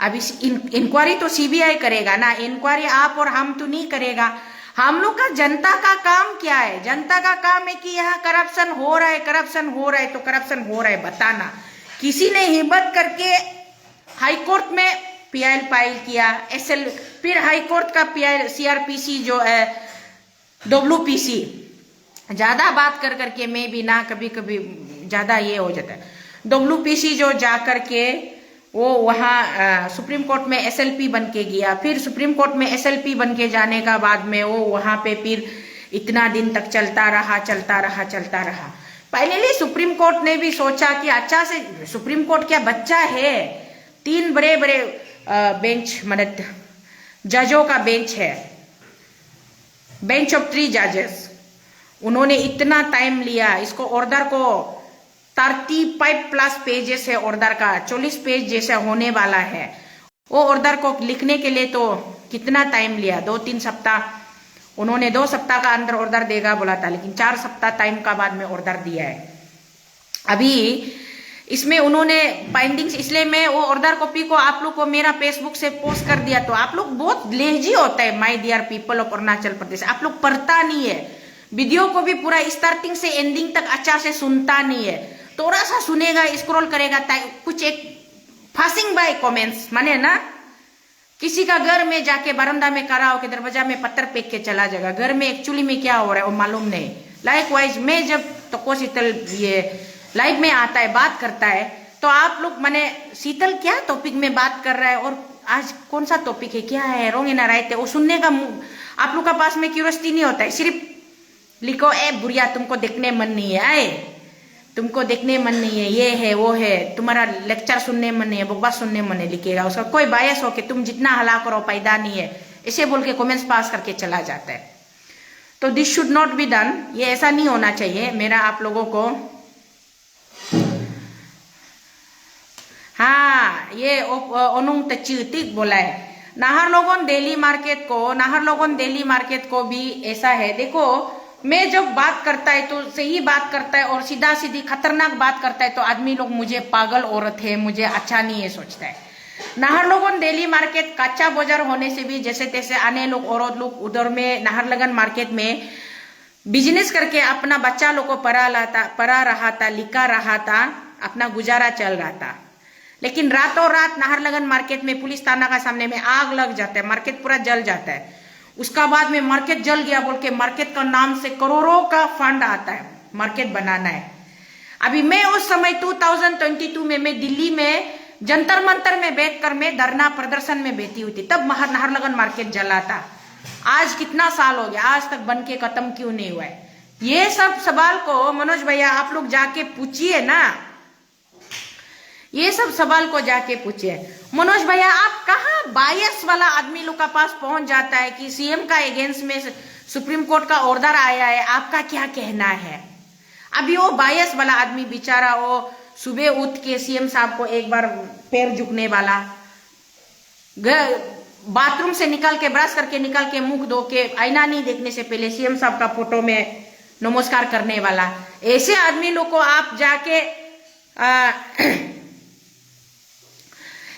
अभी इंक्वायरी तो सीबीआई करेगा ना, इंक्वायरी आप और हम तो नहीं करेगा। हम लोग का जनता का काम क्या है? जनता का काम है कि यहाँ करप्शन हो रहा है, करप्शन हो रहा है, तो करप्शन हो रहा है बताना। किसी ने हिम्मत करके हाई कोर्ट में पीआईएल फाइल किया, एसएल, फिर हाई कोर्ट का पीआईएल सीआरपीसी जो है डब्ल्यूपीसी, ज्यादा बात कर करके मैं भी ना कभी कभी ज्यादा ये हो जाता है। WPC जो जा करके वो वहाँ सुप्रीम कोर्ट में SLP बन के गया, फिर सुप्रीम कोर्ट में SLP बन के जाने का बाद में वो वहाँ पे फिर इतना दिन तक चलता रहा। फाइनली सुप्रीम कोर्ट ने भी सोचा कि अच्छा से, सुप्रीम कोर्ट क्या बच्चा है, 3 बड़े बड़े बेंच मतलब जजों का बेंच है, बेंच ऑफ 3 जजेस। उन्होंने इतना टाइम लिया इसको, ऑर्डर को 35+ पेजेस है ऑर्डर का, 40 पेज जैसा होने वाला है। वो ऑर्डर को लिखने के लिए तो कितना टाइम लिया, 2-3 सप्ताह। उन्होंने 2 सप्ताह का अंदर ऑर्डर देगा बोला था, लेकिन 4 सप्ताह टाइम का बाद में ऑर्डर दिया है। अभी इसमें उन्होंने फाइंडिंग्स, इसलिए मैं वो ऑर्डर कॉपी को आप लोग को मेरा फेसबुक से पोस्ट कर दिया। तो आप लोग बहुत लेजी होता है, my dear people of Arunachal Pradesh, आप लोग पढ़ता नहीं है, वीडियो को भी पूरा स्टार्टिंग से एंडिंग तक अच्छा से सुनता नहीं है, थोड़ा सा सुनेगा, स्क्रॉल करेगा, कुछ एक पासिंग बाय कमेंट्स माने ना, किसी का घर में जाके बरामदा में खड़ा होकर दरवाजा में पत्थर फेंक के चला जाएगा, घर में एक्चुअली में क्या हो रहा है वो मालूम नहीं। लाइकवाइज मैं जब तको शीतल ये लाइव में आता है, बात करता है, तो आप लोग माने शीतल क्या टॉपिक में बात कर रहा है और आज कौन सा टॉपिक है, क्या है, रॉन्ग है ना राइट है, वो सुनने का आप लोग का पास में क्यूरियोसिटी नहीं होता है। सिर्फ लिखो ए बुढ़िया तुमको देखने मन नहीं है, आए तुमको देखने मन नहीं है, ये है वो है, तुम्हारा लेक्चर सुनने मन नहीं है, बकवास सुनने मन नहीं, लिखेगा। उसका कोई बायस हो कि तुम जितना हला करो पैदा नहीं है, ऐसे बोल के कमेंट्स पास करके चला जाता है। तो this should not be done, ये ऐसा नहीं होना चाहिए। मेरा आप लोगों को, हाँ ये ओनुंग तचितिक बोला है, नाहरलगुन दिल्ली मार्केट को भी ऐसा है। देखो मैं जब बात करता है तो सही बात करता है और सीधा सीधी खतरनाक बात करता है तो आदमी लोग मुझे पागल औरत है, मुझे अच्छा नहीं है सोचता है। नाहरलगुन दिल्ली मार्केट कच्चा बाजार होने से भी जैसे तैसे आने लोग औरत लोग उधर में नाहरलगुन मार्केट में बिजनेस करके अपना बच्चा लोग को पढ़ा रहा था, लिखा रहा था, अपना गुजारा चल रहा था। लेकिन रातों रात नाहरलगुन मार्केट में पुलिस थाना का सामने में आग लग जाता है, मार्केट पूरा जल जाता है। उसका बाद में मार्केट जल गया बोल के मार्केट का नाम से करोड़ों का फंड आता है, मार्केट बनाना है। अभी मैं उस समय 2022 में मैं दिल्ली में जंतर मंतर में बैठकर मैं धरना प्रदर्शन में बैठी हुई थी, तब नाहरलगुन मार्केट जला था। आज कितना साल हो गया, आज तक बन के खत्म क्यों नहीं हुआ है? ये सब सवाल को मनोज भैया आप लोग जाके पूछिए ना, ये सब सवाल को जाके पूछिए। मनोज भैया आप कहाँ बायस वाला आदमी लोग का पास पहुंच जाता है कि सीएम का अगेंस्ट में सुप्रीम कोर्ट का ऑर्डर आया है, आपका क्या कहना है? अभी वो बायस वाला आदमी बेचारा वो सुबह उठ के सीएम साहब को एक बार पैर झुकने वाला, बाथरूम से निकल के ब्रश करके निकल के मुंह धो के आईना नहीं देखने से पहले सीएम साहब का फोटो में नमस्कार करने वाला, ऐसे आदमी लोग को आप जाके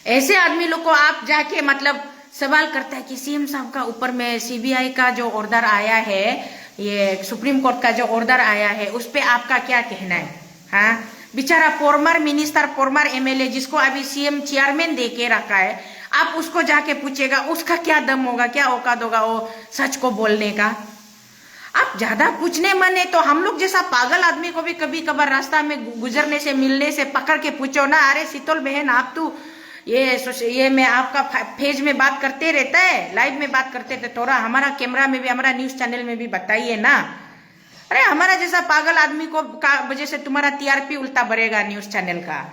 ऐसे आदमी लोग को आप जाके मतलब सवाल करता है कि सीएम साहब का ऊपर में सीबीआई का जो ऑर्डर आया है, ये सुप्रीम कोर्ट का जो ऑर्डर आया है, उस पे आपका क्या कहना है? हाँ बेचारा फॉर्मर मिनिस्टर, फॉर्मर एमएलए जिसको अभी सीएम चेयरमैन दे के रखा है, आप उसको जाके पूछेगा उसका क्या दम होगा, क्या औकात होगा वो सच को बोलने का? आप ज्यादा पूछने मने तो हम लोग जैसा पागल आदमी को भी कभी कभार रास्ता में गुजरने से मिलने से पकड़ के पूछो ना, अरे शीतल बहन आप तो ये मैं आपका पेज में बात करते रहता है, लाइव में बात करते थे, थोड़ा हमारा कैमरा में भी, हमारा न्यूज चैनल में भी बताइए ना। अरे हमारा जैसा पागल आदमी को का वजह से तुम्हारा टीआरपी उल्टा बढ़ेगा, न्यूज चैनल का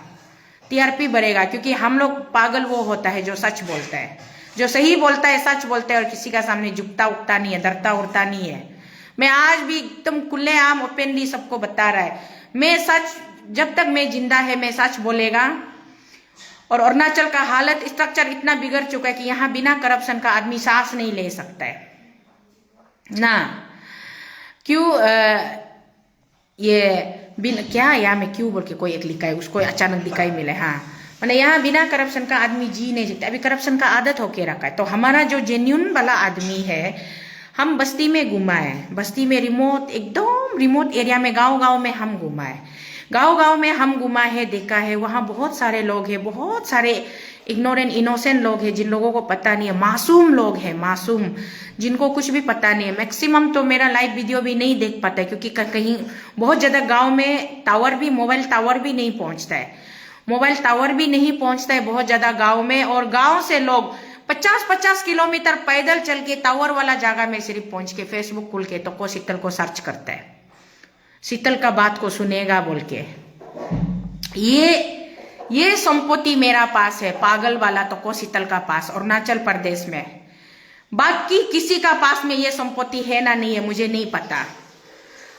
टीआरपी बढ़ेगा, क्योंकि हम लोग पागल वो होता है जो सच बोलता है, जो सही बोलता है, सच बोलता है और किसी का सामने झुकता उठता नहीं है, डरता उड़ता नहीं है। मैं आज भी एकदम खुलेआम ओपनली सबको बता रहा है, मैं सच, जब तक मैं जिंदा है मैं सच बोलेगा। और अरुणाचल का हालत स्ट्रक्चर इतना बिगड़ चुका है कि यहाँ बिना करप्शन का आदमी सांस नहीं ले सकता है ना। क्यों ये क्या यहाँ में क्यों बोल के कोई एक लिखा है, उसको अचानक दिखाई मिले, हाँ मैंने यहाँ बिना करप्शन का आदमी जी नहीं सकता। अभी करप्शन का आदत होके रखा है। तो हमारा जो जेन्यून वाला आदमी है, हम बस्ती में घुमा है, बस्ती में रिमोट, एकदम रिमोट एरिया में, गांव में हम घुमा है, गांव में हम घुमा है, देखा है, वहाँ बहुत सारे लोग हैं, बहुत सारे इग्नोरेंट इनोसेंट लोग हैं, जिन लोगों को पता नहीं है, मासूम लोग हैं, मासूम, जिनको कुछ भी पता नहीं है। मैक्सिमम तो मेरा लाइव वीडियो भी नहीं देख पाता है, क्योंकि कहीं बहुत ज्यादा गांव में टावर भी, मोबाइल टावर भी नहीं पहुंचता है, मोबाइल टावर भी नहीं पहुंचता है बहुत ज्यादा गांव में। और गांव से लोग 50-50 किलोमीटर पैदल चल के टावर वाला जगह में सिर्फ पहुंच के फेसबुक खुल के तो शीतल को सर्च करता है, शीतल का बात को सुनेगा बोल के। ये संपत्ति मेरा पास है, पागल वाला तो शीतल का पास अरुणाचल प्रदेश में। बाकी किसी का पास में ये संपत्ति है ना नहीं है मुझे नहीं पता।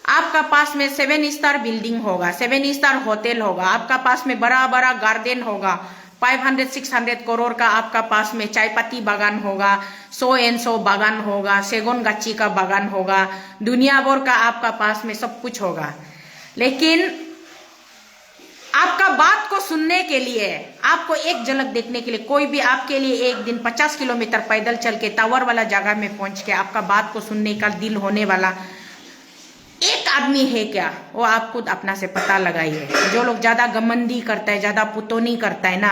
आपका पास में 7 स्टार बिल्डिंग होगा, 7 स्टार होटल होगा, आपका पास में बड़ा बड़ा गार्डन होगा, 500-600 करोड़ का आपका पास में चाय पत्ती बागान होगा, 100 बागान होगा, सेगुन गच्ची का बागान होगा, दुनिया भर का आपका पास में सब कुछ होगा। लेकिन आपका बात को सुनने के लिए, आपको एक झलक देखने के लिए कोई भी आपके लिए एक दिन 50 किलोमीटर पैदल चल के टावर वाला जगह में पहुंच के आपका बात को सुनने का दिल होने वाला एक आदमी है क्या, वो आप खुद अपना से पता लगाइए। जो लोग ज्यादा घमंडी करता है, ज्यादा पुतौनी करता है ना,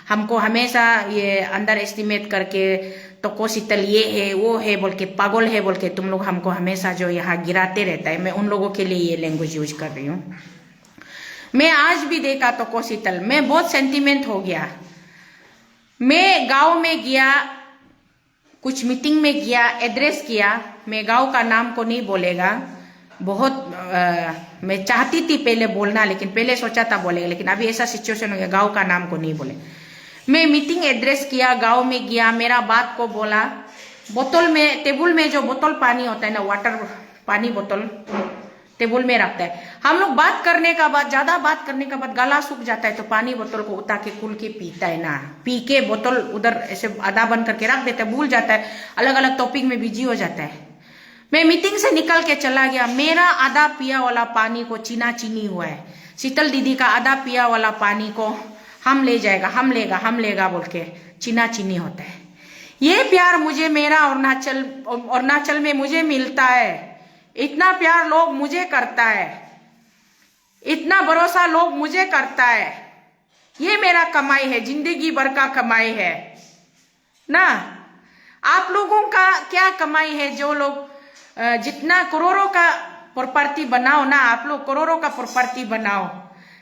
हमको हमेशा ये अंडर एस्टिमेट करके तो शीतल ये है वो है बोल के, पागल है बोल के तुम लोग हमको हमेशा जो यहाँ गिराते रहता है, मैं उन लोगों के लिए ये लैंग्वेज यूज कर रही हूँ। मैं आज भी देखा तो शीतल, मैं बहुत सेंटिमेंट हो गया। मैं गांव में गया, कुछ मीटिंग में गया, एड्रेस किया, मैं गांव का नाम को नहीं बोलेगा, बहुत मैं चाहती थी पहले बोलना, लेकिन पहले सोचा था बोलेगा, लेकिन अभी ऐसा सिचुएशन हो गया गांव का नाम को नहीं बोले। मैं मीटिंग एड्रेस किया, गांव में गया, मेरा बात को बोला, बोतल में, टेबल में जो बोतल पानी होता है ना, वाटर पानी बोतल टेबल में रखता है। हम लोग बात करने का बाद, ज्यादा बात करने का बाद गला सूख जाता है तो पानी बोतल को उतार के खुल के पीता है ना, पी के बोतल उधर ऐसे आधा बंद करके रख देता है, भूल जाता है, अलग अलग टॉपिक में बिजी हो जाता है। मैं मीटिंग से निकल के चला गया, मेरा आधा पिया वाला पानी को चीना चीनी हुआ है, शीतल दीदी का आधा पिया वाला पानी को हम ले जाएगा, हम लेगा बोल के चीना चीनी होता है। ये प्यार मुझे मेरा अरुणाचल में मुझे मिलता है, इतना प्यार लोग मुझे करता है, इतना भरोसा लोग मुझे करता है, ये मेरा कमाई है, जिंदगी भर का कमाई है ना। आप लोगों का क्या कमाई है? जो लोग जितना करोड़ों का प्रॉपर्टी बनाओ ना, आप लोग करोड़ों का प्रॉपर्टी बनाओ,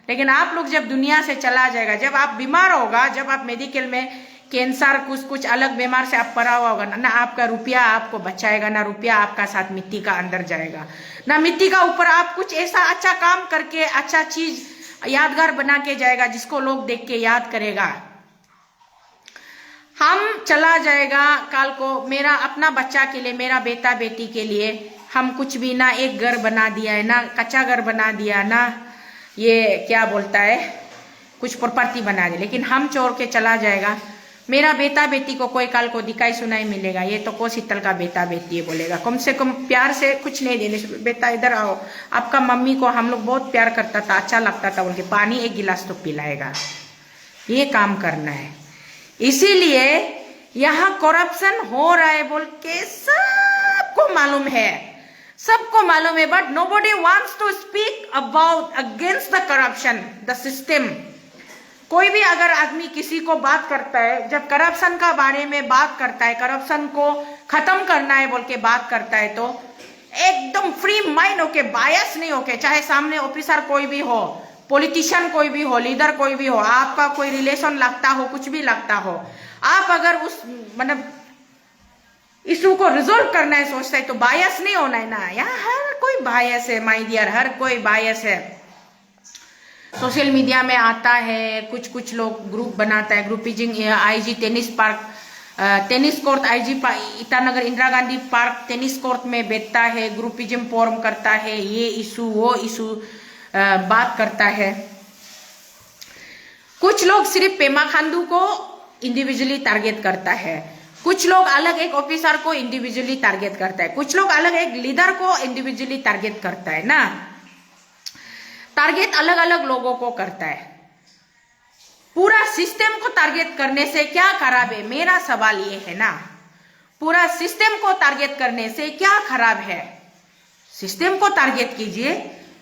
लेकिन आप लोग जब दुनिया से चला जाएगा, जब आप बीमार होगा, जब आप मेडिकल में कैंसर कुछ अलग बीमार से आप पड़ा हुआ होगा ना, आपका रुपया आपको बचाएगा ना, रुपया आपका साथ मिट्टी का अंदर जाएगा ना, मिट्टी का ऊपर आप कुछ ऐसा अच्छा काम करके अच्छा चीज यादगार बना के जाएगा जिसको लोग देख के याद करेगा। हम चला जाएगा कल को, मेरा अपना बच्चा के लिए, मेरा बेटा बेटी के लिए हम कुछ भी ना, एक घर बना दिया है ना, कच्चा घर बना दिया ना, ये क्या बोलता है, कुछ प्रॉपर्टी बना दी, लेकिन हम छोड़ के चला जाएगा। मेरा बेटा बेटी को कोई कल को दिखाई सुनाई मिलेगा, ये तो शीतल का बेटा बेटी है बोलेगा, कम से कम प्यार से कुछ नहीं देने, बेटा इधर आओ, आपका मम्मी को हम लोग बहुत प्यार करता था, अच्छा लगता था बोल के पानी एक गिलास तो पिलाएगा। ये काम करना है। इसीलिए यहाँ करप्शन हो रहा है बोल के सबको मालूम है, सबको मालूम है, but nobody wants to speak about against the corruption the system. कोई भी अगर आदमी किसी को बात करता है, जब करप्शन का बारे में बात करता है, करप्शन को खत्म करना है बोल के बात करता है, तो एकदम फ्री माइंड होके, बायस नहीं होके, चाहे सामने ऑफिसर कोई भी हो, पॉलिटिशियन कोई भी हो, लीडर कोई भी हो, आपका कोई रिलेशन लगता हो, कुछ भी लगता हो, आप अगर उस मतलब इशू को रिजोल्व करना है सोचता है तो बायस नहीं होना है ना। यहाँ हर कोई बायस है माय डियर, हर कोई बायस है। सोशल मीडिया में आता है, कुछ लोग ग्रुप बनाता है, ग्रुपिजिंग, IG tennis park, tennis court, IG Itanagar Indira Gandhi park tennis court में बैठता है, ग्रुपिज्म फॉर्म करता है, ये इशू वो इशू बात करता है। कुछ लोग सिर्फ पेमा खांडू को इंडिविजुअली टारगेट करता है, कुछ लोग अलग एक ऑफिसर को इंडिविजुअली टारगेट करता है, कुछ लोग अलग एक लीडर को इंडिविजुअली टारगेट करता है ना। टारगेट अलग अलग लोगों को करता है। पूरा सिस्टम को टारगेट करने से क्या खराब है? मेरा सवाल ये है ना, पूरा सिस्टम को टारगेट करने से क्या खराब है? सिस्टम को टारगेट कीजिए,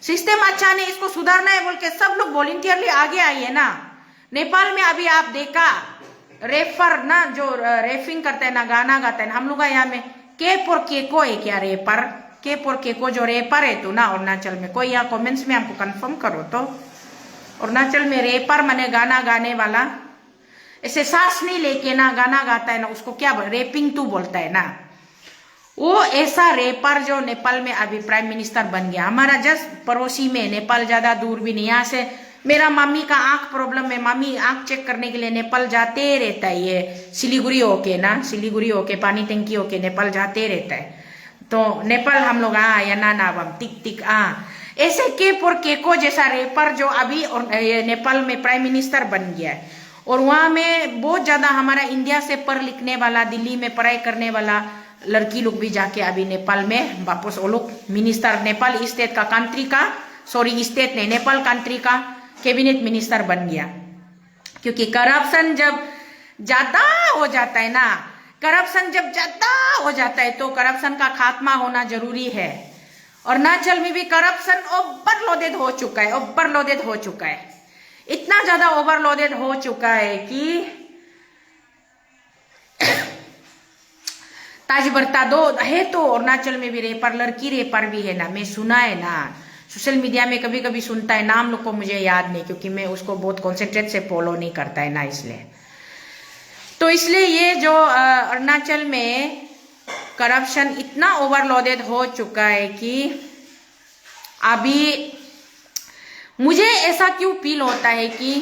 सिस्टम अच्छा नहीं, इसको सुधारना है बोल के सब लोग वॉलंटियरली आगे आइए ना। नेपाल में अभी आप देखा रेपर ना, जो रेफिंग करता है ना, गाना गाता है ना, हम लोग का यहाँ में केप और केको है क्या रेपर? केप और केको जो रेपर है तो ना अरुणाचल में, कोई यहाँ कमेंट्स में हमको कंफर्म करो तो। अरुणाचल में रेपर माने गाना गाने वाला, ऐसे सांस नहीं लेके ना गाना गाता है ना, उसको क्या रेपिंग तू बोलता है ना, वो ऐसा रेपर जो नेपाल में अभी प्राइम मिनिस्टर बन गया। हमारा जस्ट पड़ोसी में, नेपाल ज्यादा दूर भी नहीं, यहाँ से मेरा मम्मी का आंख प्रॉब्लम है, मम्मी आंख चेक करने के लिए नेपाल जाते रहता है, ये सिलीगुड़ी होके ना, सिलीगुड़ी होके पानी टंकी होके नेपाल जाते रहता है। तो नेपाल हम लोग या ना नावम टिक टिक ऐसे केप और केको जैसा रेपर जो अभी नेपाल में प्राइम मिनिस्टर बन गया है। और वहां में बहुत ज्यादा हमारा इंडिया से पढ़ लिखने वाला, दिल्ली में पढ़ाई करने वाला लड़की लोग भी जाके अभी नेपाल में वापस वो लोग मिनिस्टर, नेपाल स्टेट का, कंट्री का, सॉरी स्टेट नहीं, नेपाल कंट्री का कैबिनेट मिनिस्टर बन गया। क्योंकि करप्शन जब ज्यादा हो जाता है ना, करप्शन जब ज्यादा हो जाता है तो करप्शन का खात्मा होना जरूरी है। और अरुणाचल में भी करप्शन ओवरलोडेड हो चुका है, ओवरलोडेड हो चुका है, इतना ज्यादा ओवरलोडेड हो चुका है कि ताज बरता दो है। तो अरुणाचल में भी रेपर, लड़की रेपर भी है ना, मैं सुना है ना, सोशल मीडिया में कभी कभी सुनता है, नाम लोग को मुझे याद नहीं क्योंकि मैं उसको बहुत कॉन्सेंट्रेट से फॉलो नहीं करता है ना, इसलिए। तो इसलिए ये जो अरुणाचल में करप्शन इतना ओवरलोडेड हो चुका है कि अभी मुझे ऐसा क्यों फील होता है कि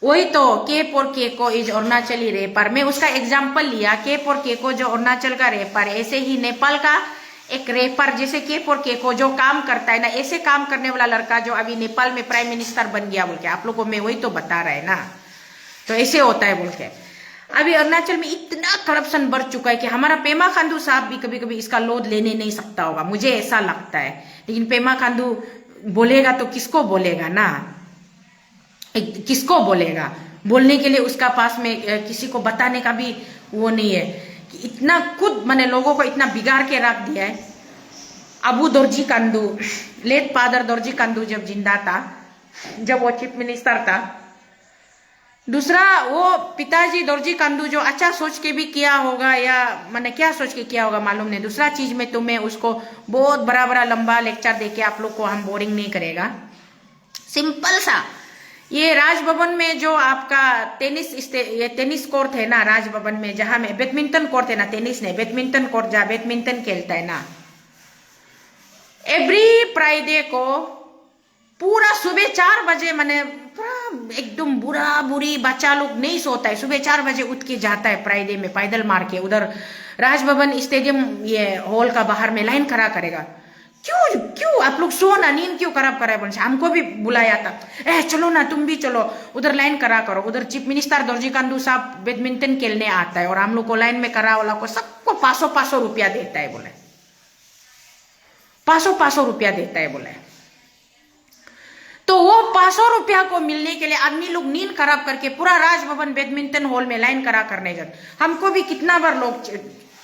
वही तो केप और केको इज अरुणाचली रेपर, मैं उसका एग्जाम्पल लिया, केप और केको जो अरुणाचल का रेपर है, ऐसे ही नेपाल का एक रेपर जैसे केप और केको जो काम करता है ना, ऐसे काम करने वाला लड़का जो अभी नेपाल में प्राइम मिनिस्टर बन गया बोल के, आप लोगों को मैं वही तो बता रहा है ना। तो ऐसे होता है बोल के। अभी अरुणाचल में इतना करप्शन बढ़ चुका है कि हमारा पेमा खांडू साहब भी कभी कभी इसका लोड लेने नहीं सकता होगा, मुझे ऐसा लगता है। लेकिन पेमा खांडू बोलेगा तो किसको बोलेगा ना, किसको बोलेगा? बोलने के लिए उसका पास में किसी को बताने का भी वो नहीं है कि इतना खुद मैंने लोगों को इतना बिगाड़ के रख दिया है। अबू दोरजी कांडू, लेट फादर दोरजी कांडू जब जिंदा था, जब वो चीफ मिनिस्टर था, दूसरा वो पिताजी दोरजी कांडू जो अच्छा सोच के भी किया होगा, या मैंने क्या सोच के किया होगा मालूम नहीं। दूसरा चीज में तुम्हें उसको बहुत बड़ा बड़ा लंबा लेक्चर देके आप लोग को हम बोरिंग नहीं करेगा। सिंपल सा, ये राजभवन में जो आपका टेनिस कोर्ट है ना, राजभवन में जहां में बैडमिंटन कोर्ट है ना, टेनिस नहीं बैडमिंटन कोर्ट, जहाँ बैडमिंटन खेलता है ना, एवरी फ्राइडे को पूरा सुबह 4 बजे, मैंने पूरा एकदम बुरा बुरी बच्चा लोग नहीं सोता है, सुबह 4 बजे उठ के जाता है फ्राइडे में पैदल मार के उधर राजभवन स्टेडियम ये हॉल का बाहर में लाइन खड़ा करेगा। क्यों क्यों आप लोग सो ना, नींद क्यों खराब कराए? बोल हमको भी बुलाया था, चलो ना तुम भी चलो उधर लाइन करा करो। उधर चीफ मिनिस्टर दोरजी कांडू साहब बैडमिंटन खेलने आता है और हम लोग को लाइन में करा वाला को सबको 500 रुपया देता है, बोले 500 रुपया देता है बोले। तो वो 500 रुपया को मिलने के लिए आदमी लोग नींद खराब करके पूरा राजभवन बैडमिंटन हॉल में लाइन करा करने जाते। हमको भी कितना बार लोग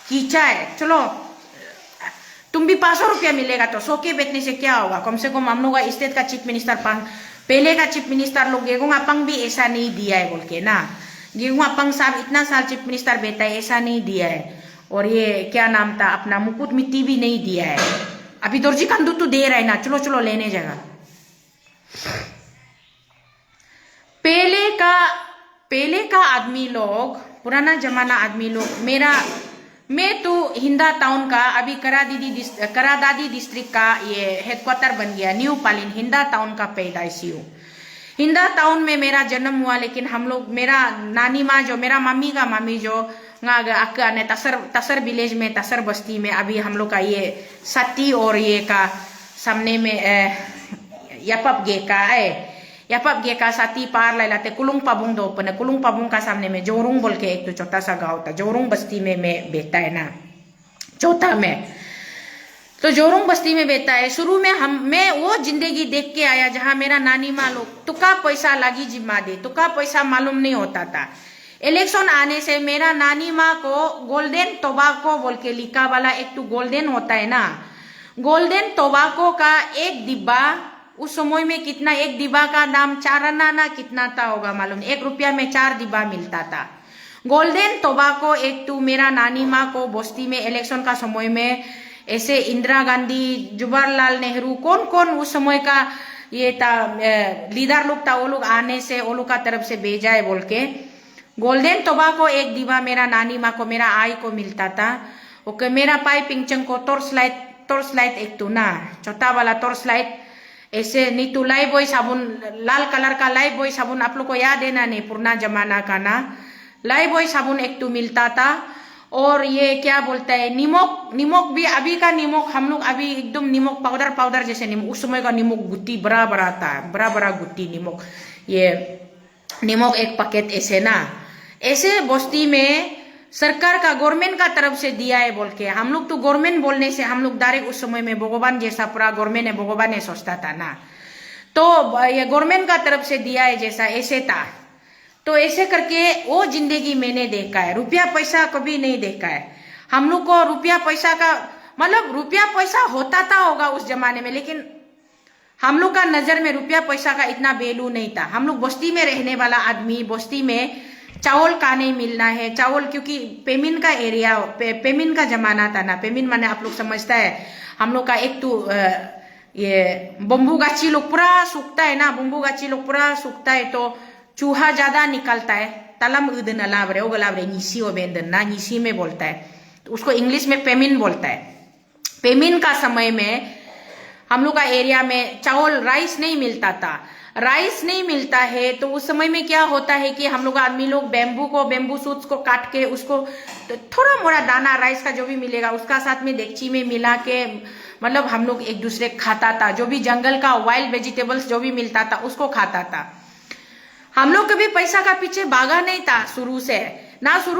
खींचा है, चलो तुम भी 500 रुपया मिलेगा तो सो के बेचने से क्या होगा। कम से कम हम लोग का स्टेट का चीफ मिनिस्टर पहले का चीफ मिनिस्टर लोग गेगोंग अपंग भी ऐसा नहीं दिया है बोल के ना, गेगोंग अपंग साहब इतना साल चीफ मिनिस्टर बेटा है, ऐसा नहीं दिया है। और ये क्या नाम था अपना मुकुट मिट्टी भी नहीं दिया है। अभी दोरजी कांडू तो दे रहा है ना, चलो चलो लेने जगह। पहले का आदमी लोग, पुराना जमाना आदमी लोग, मैं तो हिंदा टाउन का अभी करादादी डिस्ट्रिक्ट का ये हेडक्वार्टर बन गया, न्यू पालिन हिंदा टाउन का पैदाइशी हूँ। हिंदा टाउन में मेरा जन्म हुआ, लेकिन हम लोग, मेरा नानी माँ जो, मेरा मम्मी का मम्मी जो अक्का ने तसर विलेज में, तसर बस्ती में, अभी हम लोग का ये सती और ये का सामने में यापप गे का साथी पार लाते कुलुंग पाबुंग दो पने, कुलुंग पाबुंग का सामने में जोरुंग बोल के एक तो छोटा सा गांव था, जोरुंग बस्ती में मैं बेटा है ना, चौथा में। तो जोरुंग बस्ती में बेटा है। शुरू में मैं वो जिंदगी देख के आया जहां मेरा नानी माँ लोग तुका पैसा लागी जिम्मा दे, तुका पैसा मालूम नहीं होता था। इलेक्शन आने से मेरा नानी माँ को गोल्डन टोबाको बोल के लिखा वाला एक तो गोल्डन होता है ना, गोल्डन टोबाको का एक डिब्बा उस समय में कितना, एक डिब्बा का दाम 4 आना ना कितना था होगा मालूम, 1 रुपया में 4 डिब्बा मिलता था। गोल्डन टोबैको एक तो मेरा नानी माँ को बस्ती में इलेक्शन का समय में ऐसे इंदिरा गांधी, जवाहरलाल नेहरू, कौन कौन उस समय का ये था लीडर लोग था, वो लोग आने से वो लोग का तरफ से भेजा है बोल के गोल्डन टोबैको एक डिब्बा मेरा नानी माँ को, मेरा आई को मिलता था। ओके, मेरा पाई पिंचंग को टॉर्च लाइट एक तो ना छोटा वाला टॉर्च लाइट, ऐसे नहीं तो लाइफ बॉय साबुन, लाल कलर का लाइफ बॉय साबुन, आप लोग को याद है ना, नहीं पुराना जमाना का ना, लाइफ बॉय साबुन एक तो मिलता था। और ये क्या बोलता है, नीमक भी, अभी का नीमक हम लोग अभी एकदम नीमक पाउडर जैसे नीमक, उस समय का नीमक गुत्ती बड़ा बड़ा था, बड़ा गुत्ती नीमक, ये नीमक एक पैकेट ऐसे ना, ऐसे बस्ती में सरकार का गवर्नमेंट का तरफ से दिया है बोल के, हम लोग तो गवर्नमेंट बोलने से हम लोग डायरेक्ट उस समय में भगवान जैसा पूरा गवर्नमेंट है, भगवान है सोचता था ना, तो ये गवर्नमेंट का तरफ से दिया है जैसा ऐसे था। तो ऐसे करके वो जिंदगी मैंने देखा है, रुपया पैसा कभी नहीं देखा है। हम लोग को रुपया पैसा का मतलब, रुपया पैसा होता था होगा उस जमाने में, लेकिन हम लोग का नजर में रुपया पैसा का इतना वैल्यू नहीं था। हम लोग बस्ती में रहने वाला आदमी, बस्ती में चावल का नहीं मिलना है, चावल क्योंकि पेमिन का एरिया, पेमिन का जमाना था ना, पेमिन माने आप लोग समझता है, हम लोग का एक तो ये बम्बू गाची लोग पूरा सूखता है ना, बम्बू गाची लोग पूरा सूखता है तो चूहा ज्यादा निकलता है, तलम उदन अलावरे ओ गलावरे नीसी ओ बेंदन ना, नीसी में बोलता है, तो उसको इंग्लिश में पेमिन बोलता है। पेमिन का समय में हम लोग का एरिया में चावल, राइस नहीं मिलता था। राइस नहीं मिलता है तो उस समय में क्या होता है कि हम लोग आदमी लोग बेम्बू सूट्स को काट के उसको तो थोड़ा मोड़ा दाना राइस का जो भी मिलेगा उसका साथ में डेगची में मिला के, मतलब हम लोग एक दूसरे खाता था, जो भी जंगल का वाइल्ड वेजिटेबल्स जो भी मिलता था उसको खाता था। हम लोग कभी पैसा का पीछे भागा नहीं था शुरू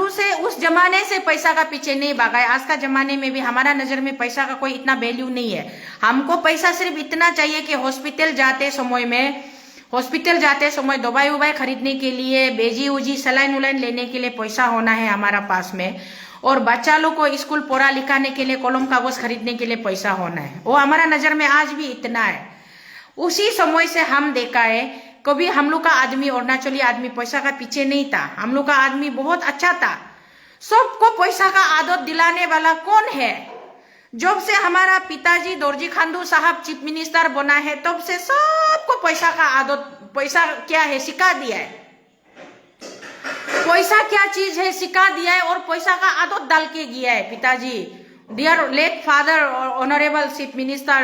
से उस जमाने से पैसा का पीछे नहीं भागा है। आज का जमाने में भी हमारा नजर में पैसा का कोई इतना वैल्यू नहीं है। हमको पैसा सिर्फ इतना चाहिए कि हॉस्पिटल जाते समय दवाई उवाई खरीदने के लिए, बेजी उजी सलाइन उलाइन लेने के लिए पैसा होना है हमारा पास में, और बच्चा लोग को स्कूल पढ़ा लिखाने के लिए कलम कागज खरीदने के लिए पैसा होना है, वो हमारा नजर में आज भी इतना है। उसी समय से हम देखा है, कभी हम लोग का आदमी, अरुणाचली आदमी पैसा का पीछे नहीं था। हम लोग का आदमी बहुत अच्छा था। सबको पैसा का आदत दिलाने वाला कौन है? जब से हमारा पिताजी दोरजी खांडू साहब चीफ मिनिस्टर बना है तब से सबको पैसा का आदत, पैसा क्या है सिखा दिया है, पैसा क्या चीज है सिखा दिया है, और पैसा का आदत डाल के गया है पिताजी। Dear late father honourable chief minister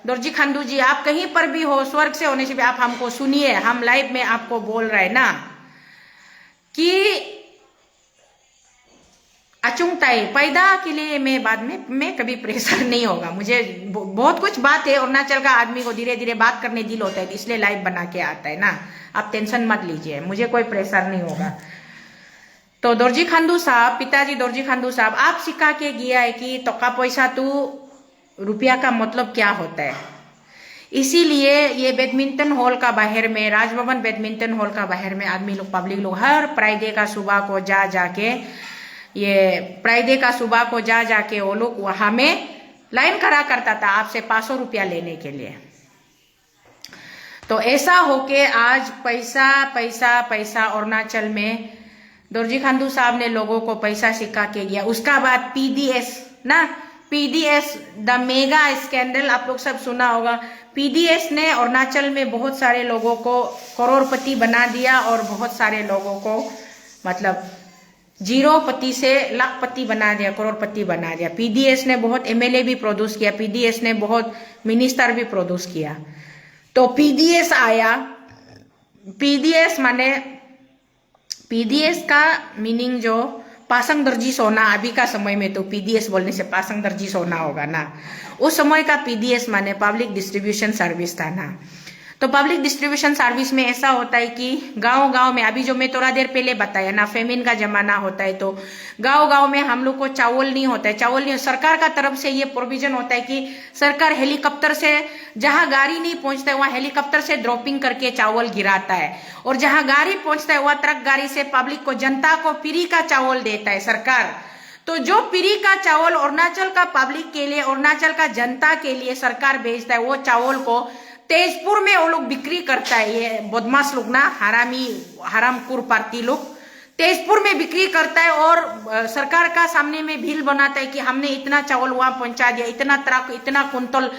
Dorjee Khandu ji, आप कहीं पर भी हो, स्वर्ग से होने से भी आप हमको सुनिए, हम लाइव में आपको बोल रहे हैं ना कि अचुंगताई पैदा के लिए मैं कभी प्रेशर नहीं होगा। मुझे बहुत कुछ बात है, अरुणाचल का आदमी को धीरे धीरे बात करने दिल होता है, इसलिए लाइव बना के आता है ना, आप टेंशन मत लीजिए, मुझे कोई प्रेशर नहीं होगा। तो दोरजी खांडू साहब, पिताजी दोरजी खांडू साहब, आप सिखा के गया है कि टका पैसा तो रुपया का मतलब क्या होता है। इसीलिए ये बैडमिंटन हॉल का बाहर में, राजभवन बैडमिंटन हॉल का बाहर में आदमी लोग, पब्लिक लोग हर फ्राइडे का सुबह को जाके वो लोग वहां में लाइन खड़ा करता था आपसे 500 रुपया लेने के लिए। तो ऐसा होके आज पैसा पैसा पैसा अरुणाचल में दोरजी खांडू साहब ने लोगों को पैसा सिखा के गया। उसका बाद पीडीएस द मेगा स्कैंडल, आप लोग सब सुना होगा। पीडीएस ने अरुणाचल में बहुत सारे लोगों को करोड़पति बना दिया और बहुत सारे लोगों को मतलब जीरोपति से लाखपति बना दिया, करोड़पति बना दिया। पीडीएस ने बहुत एमएलए भी प्रोड्यूस किया, पीडीएस ने बहुत मिनिस्टर भी प्रोड्यूस किया। तो पीडीएस आया, पीडीएस का मीनिंग जो पासंग दर्जी सोना, अभी का समय में तो पीडीएस बोलने से पासंग दर्जी सोना होगा ना, उस समय का पीडीएस माने पब्लिक डिस्ट्रीब्यूशन सर्विस था ना। तो पब्लिक डिस्ट्रीब्यूशन सर्विस में ऐसा होता है कि गांव गांव में, अभी जो मैं थोड़ा देर पहले बताया ना, फेमिन का जमाना होता है तो गांव गांव में हम लोग को चावल नहीं होता है, सरकार का तरफ से ये प्रोविजन होता है कि सरकार हेलीकॉप्टर से, जहां गाड़ी नहीं पहुंचता है वहां हेलीकॉप्टर से ड्रॉपिंग करके चावल गिराता है, और जहां गाड़ी पहुंचता है वह ट्रक गाड़ी से पब्लिक को, जनता को फ्री का चावल देता है सरकार। तो जो फ्री का चावल अरुणाचल का पब्लिक के लिए, अरुणाचल का जनता के लिए सरकार भेजता है, वो चावल को तेजपुर में वो लोग बिक्री करता है, ये बदमाश लोग ना, हरामी हरामखोर पार्टी लोग तेजपुर में बिक्री करता है और सरकार का सामने में भील बनाता है कि हमने इतना चावल वहां पहुंचा दिया, इतना ट्रक इतना कुंतल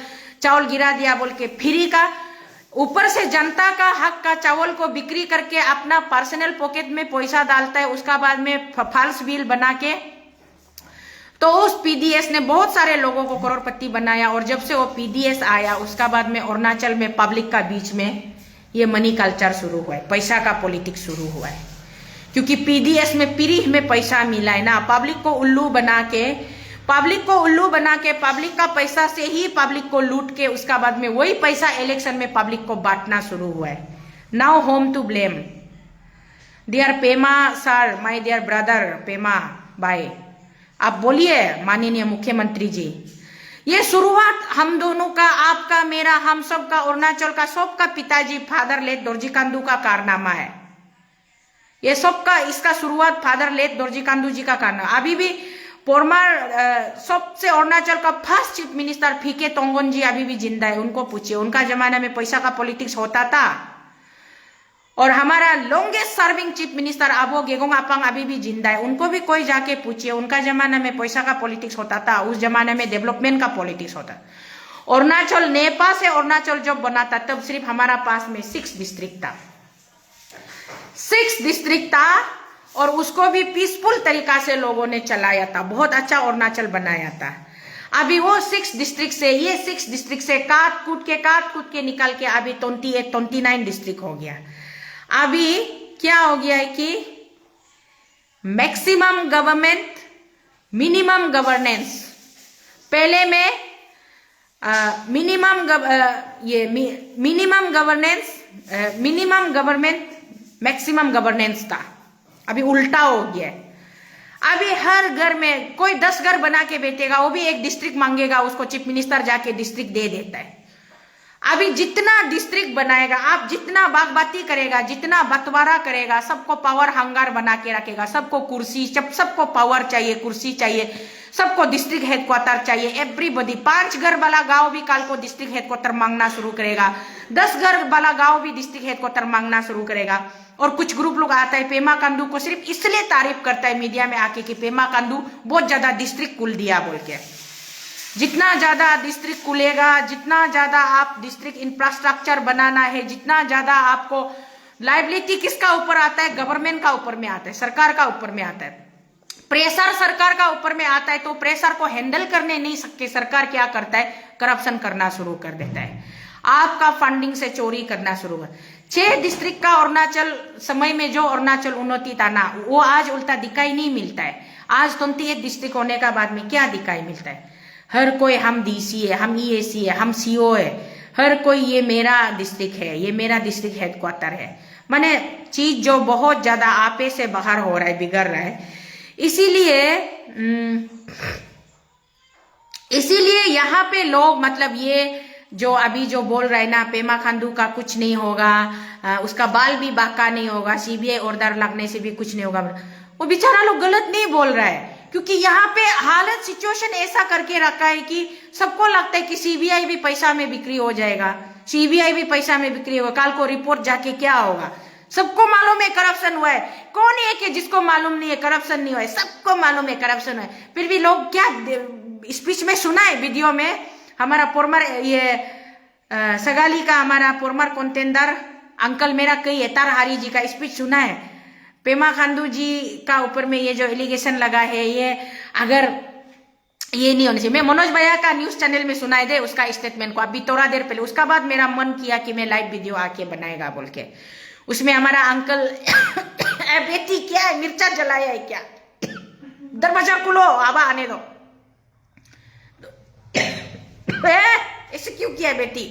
चावल गिरा दिया बोल के फ्री का। ऊपर से जनता का हक का चावल को बिक्री करके अपना पर्सनल पॉकेट में पैसा डालता है, उसका बाद में फॉल्स बिल बना के। तो उस पीडीएस ने बहुत सारे लोगों को करोड़पति बनाया, और जब से वो पीडीएस आया उसका बाद में अरुणाचल में पब्लिक का बीच में ये मनी कल्चर शुरू हुआ है, पैसा का पॉलिटिक्स शुरू हुआ है। क्योंकि पीडीएस में पीरी में पैसा मिला है ना, पब्लिक को उल्लू बना के पब्लिक का पैसा से ही पब्लिक को लूट के उसका बाद में वही पैसा इलेक्शन में पब्लिक को बांटना शुरू हुआ है। Now whom to blame dear Pema sir, my dear brother Pema भाई, आप बोलिए माननीय मुख्यमंत्री जी, ये शुरुआत हम दोनों का, आपका, मेरा, हम सब का, अरुणाचल का सबका पिताजी फादर लेट दोरजी कांदू का कारनामा है। ये सबका इसका शुरुआत फादर लेट दोरजी कांदू जी का कारनामा। अभी भी पोरमार सबसे अरुणाचल का फर्स्ट चीफ मिनिस्टर फीके तोंगन जी अभी भी जिंदा है, उनको पूछिए, उनका जमाना में पैसा का पॉलिटिक्स होता था। और हमारा लॉन्गेस्ट सर्विंग चीफ मिनिस्टर आबो गेगोंग अपांग अभी भी जिंदा है, उनको भी कोई जाके पूछिए, उनका जमाना में पैसा का पॉलिटिक्स होता था, उस जमाने में डेवलपमेंट का पॉलिटिक्स होता। अरुणाचल नेपाल से अरुणाचल जब बना था तब सिर्फ हमारा पास में 6 डिस्ट्रिक्ट था, 6 डिस्ट्रिक्ट था, और उसको भी पीसफुल तरीका से लोगों ने चलाया था, बहुत अच्छा अरुणाचल बनाया था। अभी वो 6 डिस्ट्रिक्ट से, ये 6 डिस्ट्रिक्ट से काट कूट के निकल के अभी 29 डिस्ट्रिक्ट हो गया। अभी क्या हो गया है कि मैक्सिमम गवर्नमेंट मिनिमम गवर्नेंस, पहले में मिनिमम गवर्नमेंट मैक्सिमम गवर्नेंस था, अभी उल्टा हो गया है। अभी हर घर में कोई 10 घर बना के बैठेगा, वो भी एक डिस्ट्रिक्ट मांगेगा, उसको चीफ मिनिस्टर जाके डिस्ट्रिक्ट दे देता है। अभी जितना डिस्ट्रिक्ट बनाएगा, आप जितना बागबाती करेगा, जितना बंटवारा करेगा, सबको पावर हंगार बना के रखेगा, सबको कुर्सी, सबको पावर चाहिए, कुर्सी चाहिए, सबको डिस्ट्रिक्ट हेडक्वार्टर चाहिए, एवरीबॉडी। 5 घर वाला गांव भी कल को डिस्ट्रिक्ट हेडक्वार्टर मांगना शुरू करेगा, 10 घर वाला गांव भी डिस्ट्रिक्ट हेडक्वार्टर मांगना शुरू करेगा। और कुछ ग्रुप लोग आता है पेमा खांडू को सिर्फ इसलिए तारीफ करता है मीडिया में आके कि पेमा खांडू बहुत ज्यादा डिस्ट्रिक्ट खुल दिया बोल के। जितना ज्यादा डिस्ट्रिक्ट खुलेगा, जितना ज्यादा आप डिस्ट्रिक्ट इंफ्रास्ट्रक्चर बनाना है, जितना ज्यादा आपको लाइबिलिटी किसका ऊपर आता है, गवर्नमेंट का ऊपर में आता है, सरकार का ऊपर में आता है, प्रेशर सरकार का ऊपर में आता है। तो प्रेशर को हैंडल करने नहीं सकते, सरकार क्या करता है, करप्शन करना शुरू कर देता है, आपका फंडिंग से चोरी करना शुरू कर। 6 डिस्ट्रिक्ट का अरुणाचल समय में जो अरुणाचल उन्नति था ना, वो आज उल्टा दिखाई नहीं मिलता है। आज 28 डिस्ट्रिक्ट होने का बाद में क्या दिखाई मिलता है, हर कोई हम डीसी है, हम ईएसी है, हम सीओ है, हर कोई ये मेरा डिस्ट्रिक्ट है, ये मेरा डिस्ट्रिक्ट हेडक्वार्टर है। माने चीज जो बहुत ज्यादा आपे से बाहर हो रहा है, बिगड़ रहा है। इसीलिए यहाँ पे लोग, मतलब ये जो अभी जो बोल रहे हैं ना, पेमा खांडू का कुछ नहीं होगा, उसका बाल भी बाका नहीं होगा, सीबीआई ऑर्डर लगने से भी कुछ नहीं होगा, वो बेचारा लोग गलत नहीं बोल रहा है। क्योंकि यहाँ पे हालत सिचुएशन ऐसा करके रखा है कि सबको लगता है कि सीबीआई भी पैसा में बिक्री हो जाएगा, सीबीआई भी पैसा में बिक्री होगा, कल को रिपोर्ट जाके क्या होगा। सबको मालूम है करप्शन हुआ है, कौन है कि जिसको मालूम नहीं है करप्शन नहीं हुआ है, सबको मालूम है करप्शन हुआ है। फिर भी लोग क्या स्पीच में सुना है, वीडियो में हमारा पोरमर ये सगाली का हमारा पोरमर कंटेंडर अंकल मेरा कई एतार हारी जी का स्पीच सुना है। पेमा खांडू जी का ऊपर में ये जो एलिगेशन लगा है, ये अगर ये नहीं होनी चाहिए। मैं मनोज भैया का न्यूज चैनल में सुनाई दे उसका स्टेटमेंट को अभी थोड़ा देर पहले, उसका बाद मेरा मन किया कि मैं लाइव वीडियो आके बनाएगा बोल के। उसमें हमारा अंकल बेटी क्या है, मिर्चा जलाया है क्या, दरवाजा खुलो आवा आने दो, ऐसे क्यों किया बेटी,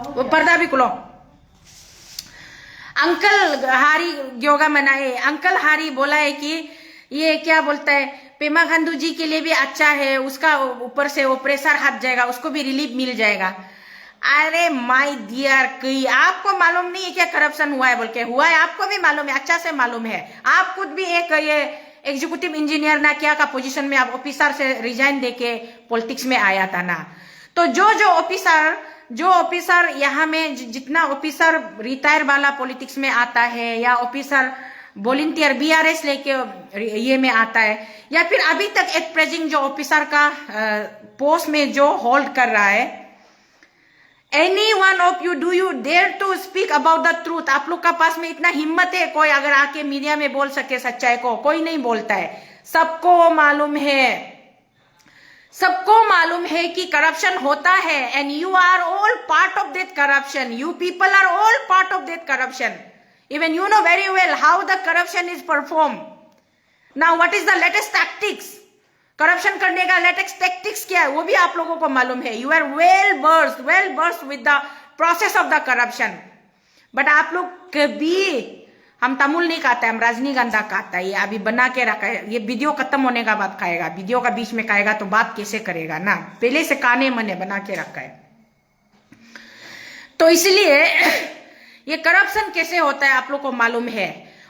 वो पर्दा भी खुलो। अंकल हारी योगा मनाए, अंकल हारी बोला है कि ये क्या बोलता है, पेमा खांडू जी के लिए भी अच्छा है, उसका ऊपर से वो प्रेशर हट जाएगा, उसको भी रिलीफ मिल जाएगा। अरे माय डियर, कई आपको मालूम नहीं है क्या करप्शन हुआ है बोल के, हुआ है, आपको भी मालूम है, अच्छा से मालूम है। आप खुद भी एक ये एग्जीक्यूटिव इंजीनियर ना क्या का पोजीशन में आप ऑफिसर से रिजाइन देके पॉलिटिक्स में आया था ना। तो जो ऑफिसर जो ऑफिसर यहाँ में जितना ऑफिसर रिटायर वाला पॉलिटिक्स में आता है, या ऑफिसर वॉलंटियर बीआरएस लेके ये में आता है, या फिर अभी तक एट प्रेजेंट जो ऑफिसर का पोस्ट में जो होल्ड कर रहा है, any one of you, do you dare to speak about the truth? आप लोग का पास में इतना हिम्मत है कोई अगर आके मीडिया में बोल सके सच्चाई को? कोई नहीं बोलता है। सबको मालूम है, सबको मालूम है कि करप्शन होता है, and you are all part of that corruption. You people are all part of that corruption. Even you know very well how the corruption is perform. Now what is the latest tactics? Corruption करने का latest tactics क्या है वो भी आप लोगों को मालूम है. You are well versed with the process of the corruption. But आप लोग कभी, हम तमिल नहीं खाता है, हम रजनीगंधा खाता है. ये अभी बना के रखा है, ये वीडियो खत्म होने का बाद खाएगा. वीडियो का बीच में खाएगा तो बात कैसे करेगा ना, पहले से काने मने बना के रखा है. तो इसलिए ये करप्शन कैसे होता है आप लोग को मालूम है.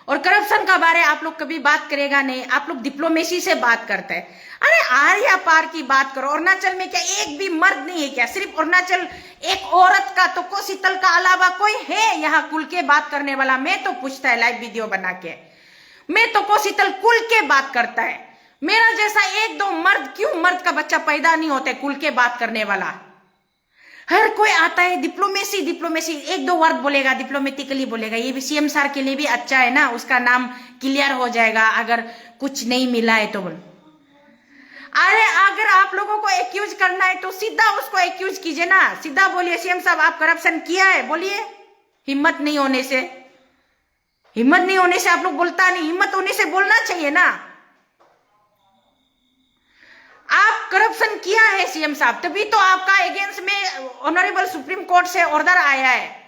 और करप्शन का बारे आप लोग कभी बात करेगा नहीं. आप लोग डिप्लोमेसी से बात करते हैं. अरे आर्या पार की बात करो. अरुणाचल में क्या एक भी मर्द नहीं है क्या? सिर्फ अरुणाचल एक औरत का, तो को शीतल का अलावा कोई है यहाँ कुल के बात करने वाला? मैं तो पूछता है लाइव वीडियो बना के, मैं तो को शीतल कुल के बात करता है. मेरा जैसा एक दो मर्द, क्यों मर्द का बच्चा पैदा नहीं होता है कुल के बात करने वाला? हर कोई आता है डिप्लोमेसी डिप्लोमेसी, एक दो वर्ड बोलेगा, डिप्लोमेटिकली बोलेगा. ये भी सीएम सर के लिए भी अच्छा है ना, उसका नाम क्लियर हो जाएगा अगर कुछ नहीं मिला है तो. अरे अगर आप लोगों को एक्यूज करना है तो सीधा उसको एक्यूज कीजिए ना. सीधा बोलिए सीएम साहब आप करप्शन किया है, बोलिए. हिम्मत नहीं होने से, हिम्मत नहीं होने से आप लोग बोलता नहीं. हिम्मत होने से बोलना चाहिए ना. आप करप्शन किया है सीएम साहब, तभी तो आपका अगेंस्ट में ऑनरेबल सुप्रीम कोर्ट से ऑर्डर आया है.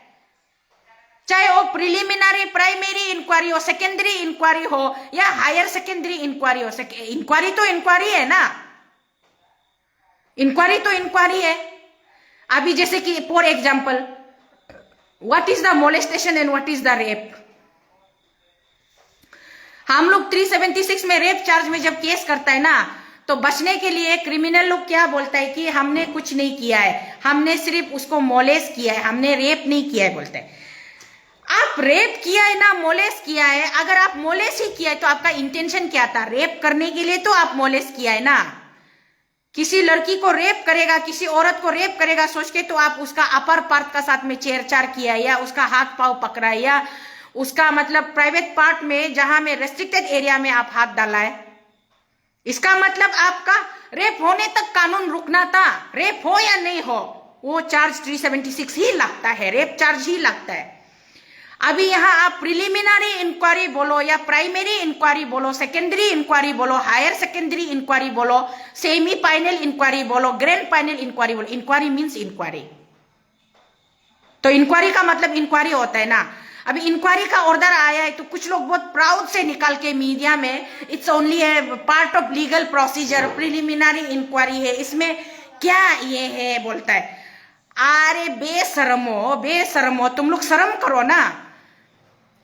चाहे वो प्रिलिमिनरी प्राइमरी इंक्वायरी हो, सेकेंडरी इंक्वायरी हो, या हायर सेकेंडरी इंक्वायरी हो. इंक्वायरी तो इंक्वायरी है ना, इंक्वायरी तो इंक्वायरी है. अभी जैसे कि for example, what is the molestation and what is the rape? हम लोग 376 में रेप चार्ज में जब केस करता है ना, तो बचने के लिए क्रिमिनल लोग क्या बोलता है कि हमने कुछ नहीं किया है, हमने सिर्फ उसको मोलेस किया है, हमने रेप नहीं किया है बोलते हैं. आप रेप किया है ना मोलेस किया है? अगर आप मोलेस ही किया है तो आपका इंटेंशन क्या था? रेप करने के लिए तो आप मोलेस किया है ना. किसी लड़की को रेप करेगा, किसी औरत को रेप करेगा सोच के तो आप उसका अपर पार्ट का साथ में छेड़छाड़ किया है, या उसका हाथ पांव पकड़ा है, या उसका मतलब प्राइवेट पार्ट में जहां में रेस्ट्रिक्टेड एरिया में आप हाथ डाला है. इसका मतलब आपका रेप होने तक कानून रुकना था. रेप हो या नहीं हो वो चार्ज 376 ही लगता है, रेप चार्ज ही लगता है. अभी यहाँ आप प्रिलिमिनरी इंक्वायरी बोलो, या प्राइमरी इंक्वायरी बोलो, सेकेंडरी इंक्वायरी बोलो, हायर सेकेंडरी इंक्वायरी बोलो, सेमी फाइनल इंक्वायरी बोलो, ग्रैंड फाइनल इंक्वायरी बोलो. Inquiry means inquiry. तो इंक्वायरी का मतलब इंक्वायरी होता है ना. अभी इंक्वायरी का ऑर्डर आया है तो कुछ लोग बहुत प्राउड से निकाल के मीडिया में, it's only a part of legal procedure, preliminary inquiry है, इसमें क्या ये है बोलता है. अरे बेशरमो, तुम लोग शर्म करो ना.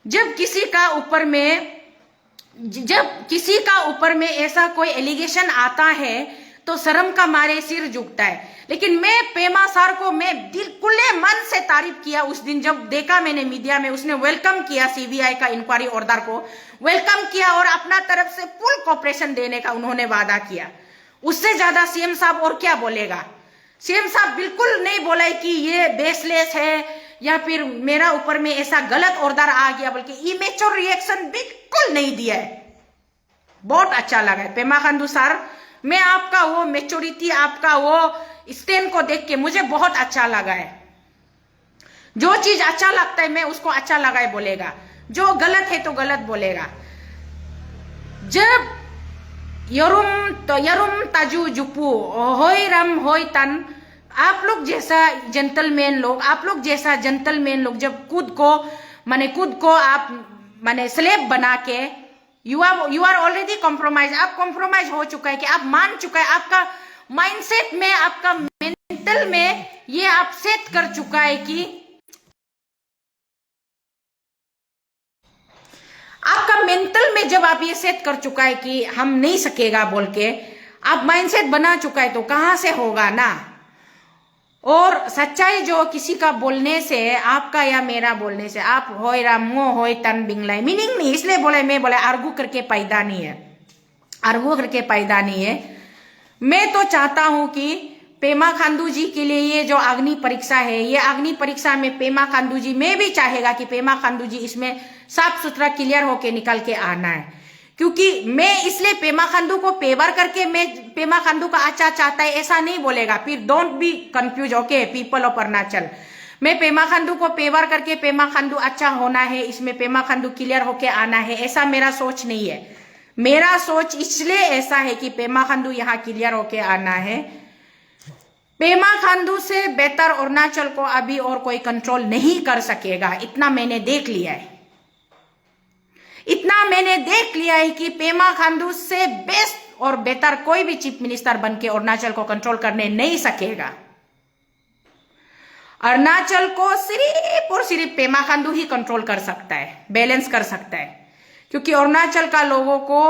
जब किसी का ऊपर में ऐसा कोई एलिगेशन आता है तो शर्म का मारे सिर झुकता है. लेकिन मैं पेमा सर को मैं दिल खुले मन से तारीफ किया उस दिन जब देखा मैंने मीडिया में. उसने वेलकम किया सीबीआई का इंक्वायरी ऑर्डर को, वेलकम किया और अपना तरफ से फुल कोऑपरेशन देने का उन्होंने वादा किया. उससे ज्यादा सीएम साहब और क्या बोलेगा? सीएम साहब बिल्कुल नहीं बोला है कि ये बेसलेस है या फिर मेरा ऊपर में ऐसा गलत ऑर्डर आ गया, बल्कि इमेच्योर रिएक्शन बिल्कुल नहीं दिया है. बहुत अच्छा लगा है पेमा खांडू सर. मैं आपका वो मेच्योरिटी, आपका वो स्टैंड को देख के मुझे बहुत अच्छा लगा है. जो चीज अच्छा लगता है मैं उसको अच्छा लगा है बोलेगा, जो गलत है तो गलत बोलेगा. जब यरुम ताजू जुपू होय रम होय तन, आप लोग जैसा जेंटलमैन लोग जब खुद को आप स्लेब बना के, यू आर ऑलरेडी कॉम्प्रोमाइज, आप कॉम्प्रोमाइज हो चुका है कि आप मान चुका है, आपका माइंडसेट में, आपका मेंटल में ये आप सेट कर चुका है कि आपका मेंटल में जब आप ये सेट कर चुका है कि हम नहीं सकेगा बोल के आप माइंडसेट बना चुका है, तो कहां से होगा ना. और सच्चाई जो किसी का बोलने से, आपका या मेरा बोलने से, आप होय रामो होय तन बिंगलाई, मीनिंग नहीं, इसलिए बोले मैं बोले आर्गू करके पैदा नहीं है, आर्गू करके पैदा नहीं है। मैं तो चाहता हूं कि पेमा खांडू जी के लिए ये जो अग्नि परीक्षा है, ये अग्नि परीक्षा में पेमा खांडू जी, मैं भी चाहेगा कि पेमा खांडू जी इसमें साफ सुथरा क्लियर होके निकल के आना है। क्योंकि मैं इसलिए पेमा खांडू को फेवर करके मैं पेमा खांडू का अच्छा चाहता है ऐसा नहीं बोलेगा, फिर don't be confuse, okay people of Arunachal. मैं पेमा खांडू को फेवर करके पेमा खांडू अच्छा होना है, इसमें पेमा खांडू क्लियर होके आना है, ऐसा मेरा सोच नहीं है। मेरा सोच इसलिए ऐसा है कि पेमा खांडू यहाँ क्लियर होके आना है। पेमा खांडू से बेहतर अरुणाचल को अभी और कोई कंट्रोल नहीं कर सकेगा, इतना मैंने देख लिया है, इतना मैंने देख लिया है कि पेमा खांडू से बेस्ट और बेहतर कोई भी चीफ मिनिस्टर बन के अरुणाचल को कंट्रोल करने नहीं सकेगा। अरुणाचल को सिर्फ और सिर्फ पेमा खांडू ही कंट्रोल कर सकता है, बैलेंस कर सकता है। क्योंकि अरुणाचल का लोगों को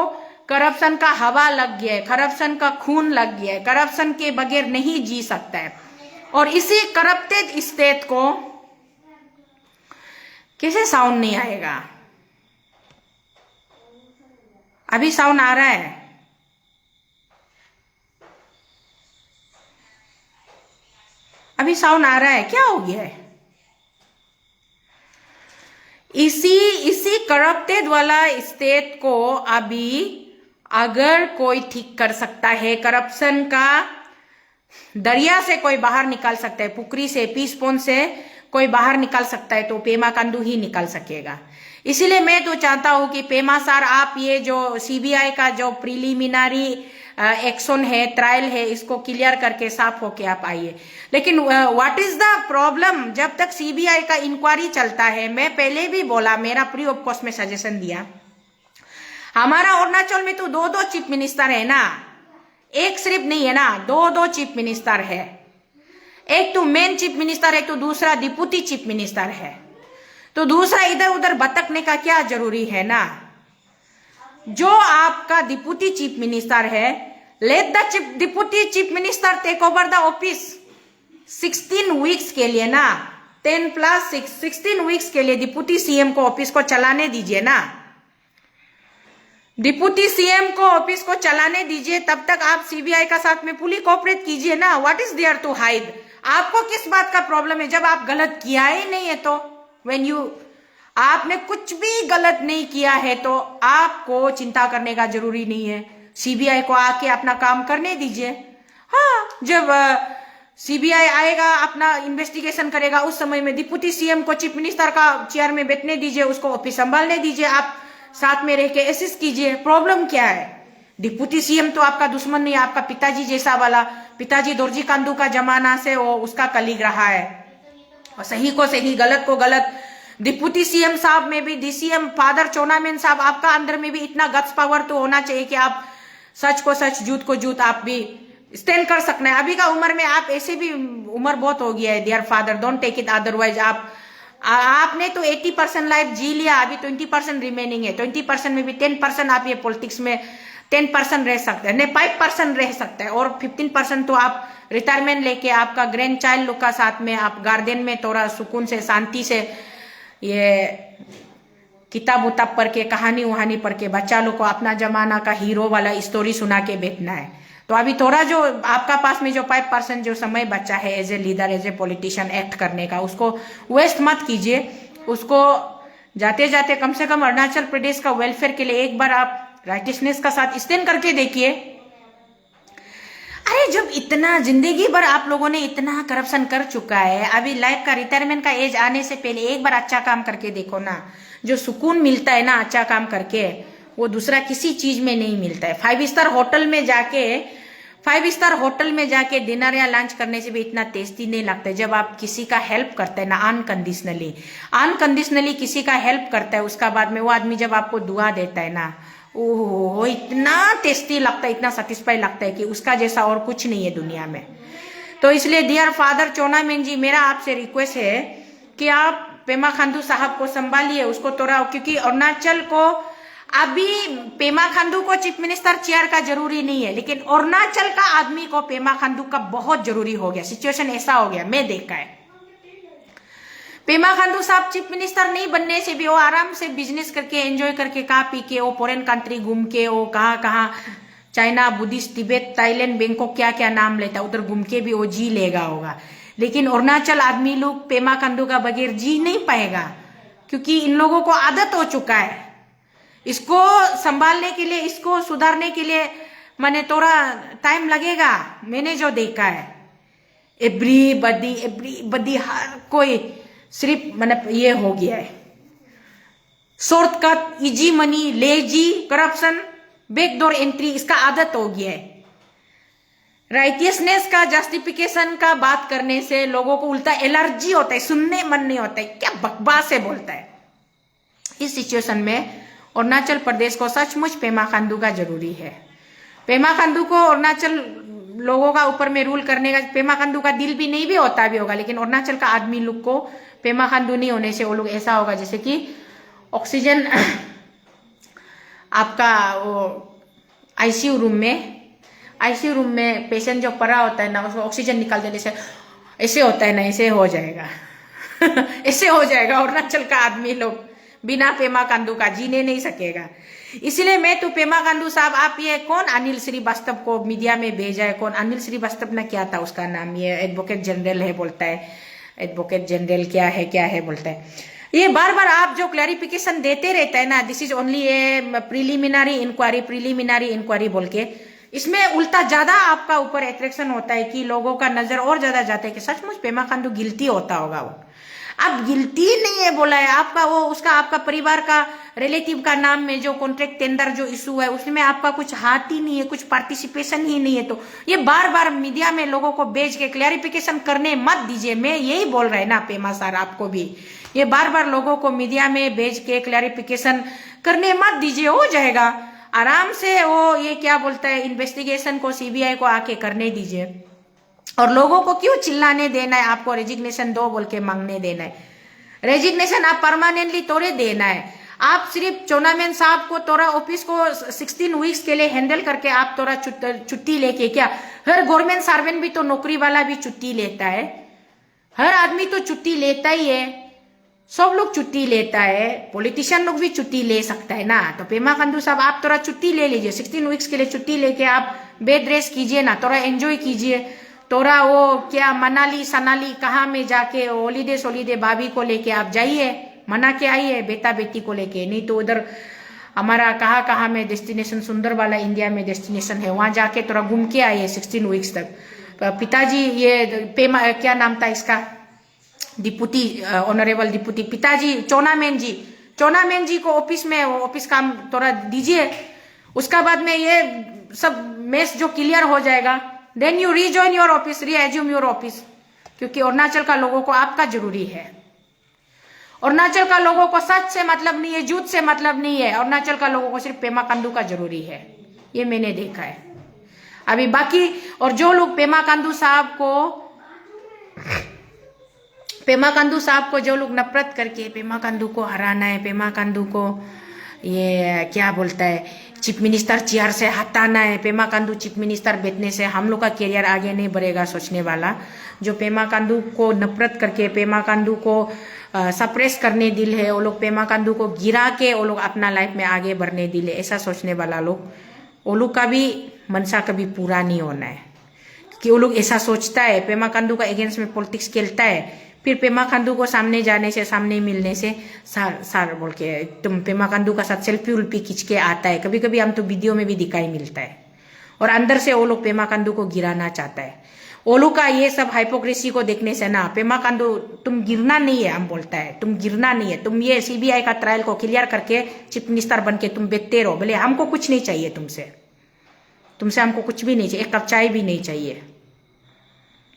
करप्शन का हवा लग गया है, करप्शन का खून लग गया है, करप्शन के बगैर नहीं जी सकता है। और इसी करप्टेड स्टेट को कैसे साउंड नहीं आएगा? अभी साउंड आ रहा है? अभी साउंड आ रहा है? क्या हो गया है? इसी करप्टेड वाला स्टेट को अभी अगर कोई ठीक कर सकता है, करप्शन का दरिया से कोई बाहर निकाल सकता है, पुकरी से, पीसपोन से कोई बाहर निकाल सकता है, तो पेमा खांडू ही निकाल सकेगा। इसीलिए मैं तो चाहता हूं कि पेमा सर, आप ये जो सीबीआई का जो प्रिलिमिनरी एक्शन है, ट्रायल है, इसको क्लियर करके साफ होके आप आइए। लेकिन व्हाट इज द प्रॉब्लम? जब तक सीबीआई का इंक्वायरी चलता है, मैं पहले भी बोला, मेरा फ्री ऑफ कॉस्ट में सजेशन दिया, हमारा अरुणाचल में तो दो चीफ मिनिस्टर है ना, एक सिर्फ नहीं है ना, दो चीफ मिनिस्टर है। एक तो मेन चीफ मिनिस्टर है, तो दूसरा डिप्टी चीफ मिनिस्टर है। तो दूसरा इधर उधर भटकने का क्या जरूरी है ना? जो आपका डिप्टी चीफ मिनिस्टर है, let the deputy chief minister take over the office 16 weeks के लिए ना, 10+6 16 वीक्स के लिए डिप्टी सीएम को ऑफिस को चलाने दीजिए ना, डिप्टी सीएम को ऑफिस को चलाने दीजिए। तब तक आप सीबीआई का साथ में फुली कोऑपरेट कीजिए ना। What is there to hide? आपको किस बात का प्रॉब्लम है? जब आप गलत किया ही नहीं है तो आपने कुछ भी गलत नहीं किया है तो आपको चिंता करने का जरूरी नहीं है। सीबीआई को आके अपना काम करने दीजिए। हाँ, जब सीबीआई आएगा, अपना इन्वेस्टिगेशन करेगा, उस समय में डिप्टी सीएम को चीफ मिनिस्टर का चेयर में बैठने दीजिए, उसको ऑफिस संभालने दीजिए, आप साथ में रह के असिस्ट कीजिए। प्रॉब्लम क्या है? डिप्टी सीएम तो आपका दुश्मन नहीं, आपका पिताजी जैसा वाला, पिताजी दोरजी कांडू का जमाना से वो उसका कलीग रहा है, और सही को सही, गलत को गलत। डिप्टी सीएम साहब में भी, डीसीएम फादर चोनामेन साहब, आपका अंदर में भी इतना गट्स पावर तो होना चाहिए कि आप सच को सच, झूठ को झूठ, आप भी स्टैंड कर सकना है। अभी का उम्र में आप ऐसे भी, उम्र बहुत हो गया है, dear father don't take it otherwise. आपने तो 80% लाइफ जी लिया, अभी 20% रिमेनिंग है। 20% में भी 10% आप ये पॉलिटिक्स में 10% रह सकते हैं, नहीं 5% रह सकते हैं, और 15% तो आप रिटायरमेंट लेके आपका ग्रैंड चाइल्ड लोग का साथ में आप गार्डन में थोड़ा सुकून से, शांति से ये किताब उताब पढ़ के, कहानी वहानी पढ़ के बच्चा लोग को अपना जमाना का हीरो वाला स्टोरी सुना के बैठना है। तो अभी थोड़ा जो आपका पास में जो 5% जो समय बचा है as a leader, as a politician act करने का, उसको वेस्ट मत कीजिए। उसको जाते जाते कम से कम अरुणाचल प्रदेश का वेलफेयर के लिए एक बार आप राइटियसनेस का साथ स्टैंड करके देखिए। अरे जब इतना जिंदगी भर आप लोगों ने इतना करप्शन कर चुका है, अभी लाइफ का रिटायरमेंट का एज आने से पहले एक बार अच्छा काम करके देखो ना। जो सुकून मिलता है ना अच्छा काम करके, वो दूसरा किसी चीज में नहीं मिलता है। 5 स्टार होटल में जाके डिनर या लंच करने से भी इतना टेस्टी नहीं लगता है जब आप किसी का हेल्प करते हैं ना, अनकंडीशनली किसी का हेल्प करता है, उसका बाद में वो आदमी जब आपको दुआ देता है ना, ओहो इतना टेस्टी लगता है, इतना सेटिस्फाई लगता है कि उसका जैसा और कुछ नहीं है दुनिया में। तो इसलिए डियर फादर चोनामेन जी, मेरा आपसे रिक्वेस्ट है कि आप पेमा खांडू साहब को संभालिए, उसको थोड़ा, क्योंकि अरुणाचल को अभी पेमा खांडू को चीफ मिनिस्टर चेयर का जरूरी नहीं है, लेकिन अरुणाचल का आदमी को पेमा खांडू का बहुत जरूरी हो गया। सिचुएशन ऐसा हो गया, मैं देखा है। पेमा खांडू साहब चीफ मिनिस्टर नहीं बनने से भी वो आराम से बिजनेस करके एंजॉय करके खा पी के वो फॉरेन कंट्री घूम के वो कहाँ China, Buddhist, Tibet, Thailand, Bangkok क्या क्या नाम लेता उधर घूम के भी वो जी लेगा होगा। लेकिन अरुणाचल आदमी लोग पेमा खांडू का बगैर जी नहीं पाएगा, क्योंकि इन लोगों को आदत हो चुका है। इसको संभालने के लिए, इसको सुधारने के लिए मैंने थोड़ा टाइम लगेगा। मैंने जो देखा है एवरीबडी हर कोई सिर्फ मतलब ये हो गया है shortcut, easy money, lazy, corruption, backdoor entry, इसका आदत हो गया है। राइटियसनेस का जस्टिफिकेशन का बात करने से लोगों को उल्टा एलर्जी होता है, सुनने मन नहीं होता है, क्या बकवास है बोलता है। इस सिचुएशन में अरुणाचल प्रदेश को सचमुच पेमा खांडू का जरूरी है। पेमा खांडू को अरुणाचल लोगों का ऊपर में रूल करने का, पेमा खांडू का दिल भी नहीं भी होता भी होगा, लेकिन अरुणाचल का आदमी लोग को पेमा खांडू नहीं होने से वो लोग ऐसा होगा जैसे कि ऑक्सीजन आपका वो आईसीयू रूम में पेशेंट जो पड़ा होता है ना, उसको ऑक्सीजन निकाल देने से ऐसे होता है ना, ऐसे हो जाएगा ऐसे हो जाएगा। अरुणाचल का आदमी लोग बिना पेमा खांडू का जीने नहीं सकेगा। इसलिए मैं तो पेमा खांडू साहब, आप ये कौन अनिल श्रीवास्तव को मीडिया में भेजा है, कौन अनिल श्रीवास्तव ने क्या था उसका नाम, ये एडवोकेट जनरल है बोलता है, एडवोकेट जनरल क्या है बोलता है। ये बार बार आप जो क्लैरिफिकेशन देते रहता है ना, this is only a preliminary inquiry बोल के, इसमें उल्टा ज्यादा आपका ऊपर अट्रैक्शन होता है कि लोगों का नजर और ज्यादा जाता है कि सचमुच पेमा खांडू गिल्टी होता होगा। वो अब गिल्टी नहीं है बोला है आपका, वो उसका आपका परिवार का रिलेटिव का नाम में जो कॉन्ट्रैक्ट टेंडर जो इशू है उसमें आपका कुछ हाथ ही नहीं है, कुछ पार्टिसिपेशन ही नहीं है। तो ये बार बार मीडिया में लोगों को भेज के क्लैरिफिकेशन करने मत दीजिए। मैं यही बोल रहा है ना पेमा सर आपको भी, ये बार बार लोगों को मीडिया में भेज के क्लैरिफिकेशन करने मत दीजिए, हो जाएगा आराम से। वो ये क्या बोलता है, इन्वेस्टिगेशन को सीबीआई को आके करने दीजिए। और लोगों को क्यों चिल्लाने देना है, आपको रेजिग्नेशन दो बोल के मांगने देना है। रेजिग्नेशन आप परमानेंटली तोड़े देना है। आप सिर्फ चोनामेन साहब को तोरा ऑफिस को 16 वीक्स के लिए हैंडल करके आप तोरा छुट्टी लेके, क्या हर गवर्नमेंट सर्वेंट भी तो नौकरी वाला भी छुट्टी लेता है, हर आदमी तो छुट्टी लेता ही है, सब लोग छुट्टी लेता है, पॉलिटिशियन लोग भी छुट्टी ले सकता है ना। तो पेमा खांडू साहब आप थोड़ा छुट्टी ले लीजिए, 16 वीक्स के लिए छुट्टी लेके आप बेड रेस्ट कीजिए ना, थोड़ा एंजॉय कीजिए। थोड़ा वो क्या मनाली सनाली कहाँ में जाके हॉलीडे भाभी को लेके आप जाइए, मना के आइए बेटा बेटी को लेके। नहीं तो उधर हमारा कहाँ में डेस्टिनेशन सुंदर वाला इंडिया में डेस्टिनेशन है, वहां जाके थोड़ा घूम के आइए 16 वीक्स तक। पिताजी ये पेमा क्या नाम था इसका, डिप्टी ऑनरेबल डिप्टी पिताजी चोनामेन जी को ऑफिस में ऑफिस काम थोड़ा दीजिए। उसका बाद में ये सब मेस जो क्लियर हो जाएगा, then you rejoin your office, resume your office, क्योंकि अरुणाचल का लोगों को आपका जरूरी है। अरुणाचल का लोगों को सच से मतलब नहीं है, झूठ से मतलब नहीं है, अरुणाचल का लोगों को सिर्फ पेमा खांडू का जरूरी है। ये मैंने देखा है अभी बाकी। और जो लोग पेमा खांडू साहब को जो लोग नफरत करके पेमा खांडू को हराना है, पेमा खांडू को ये क्या बोलता है चीफ मिनिस्टर चेयर से हटाना है, पेमा खांडू चीफ मिनिस्टर बैठने से हम लोग का करियर आगे नहीं बढ़ेगा सोचने वाला, जो पेमा खांडू को नफरत करके पेमा खांडू को सप्रेस करने दिल है, वो लोग पेमा खांडू को गिरा के वो लोग अपना लाइफ में आगे बढ़ने दिल है, ऐसा सोचने वाला लोग, वो लोग का भी मनसा कभी पूरा नहीं होना है। क्योंकि वो लोग ऐसा सोचता है, पेमा खांडू का अगेंस्ट में पॉलिटिक्स खेलता है, फिर पेमा खांडू को सामने जाने से, सामने मिलने से सार बोल के तुम पेमा खांडू का साथ सेल्फी उल्फी खींच के आता है, कभी कभी हम तो वीडियो में भी दिखाई मिलता है। और अंदर से वो लोग पेमा खांडू को गिराना चाहता है। वो लोग का ये सब हाइपोक्रेसी को देखने से ना, पेमा खांडू तुम गिरना नहीं है, हम बोलता है तुम गिरना नहीं है, तुम ये सीबीआई का ट्रायल को क्लियर करके चीफ मिनिस्टर बन के तुम बैठते रहो, बोले हमको कुछ नहीं चाहिए तुमसे हमको कुछ भी नहीं चाहिए, एक कप चाय भी नहीं चाहिए।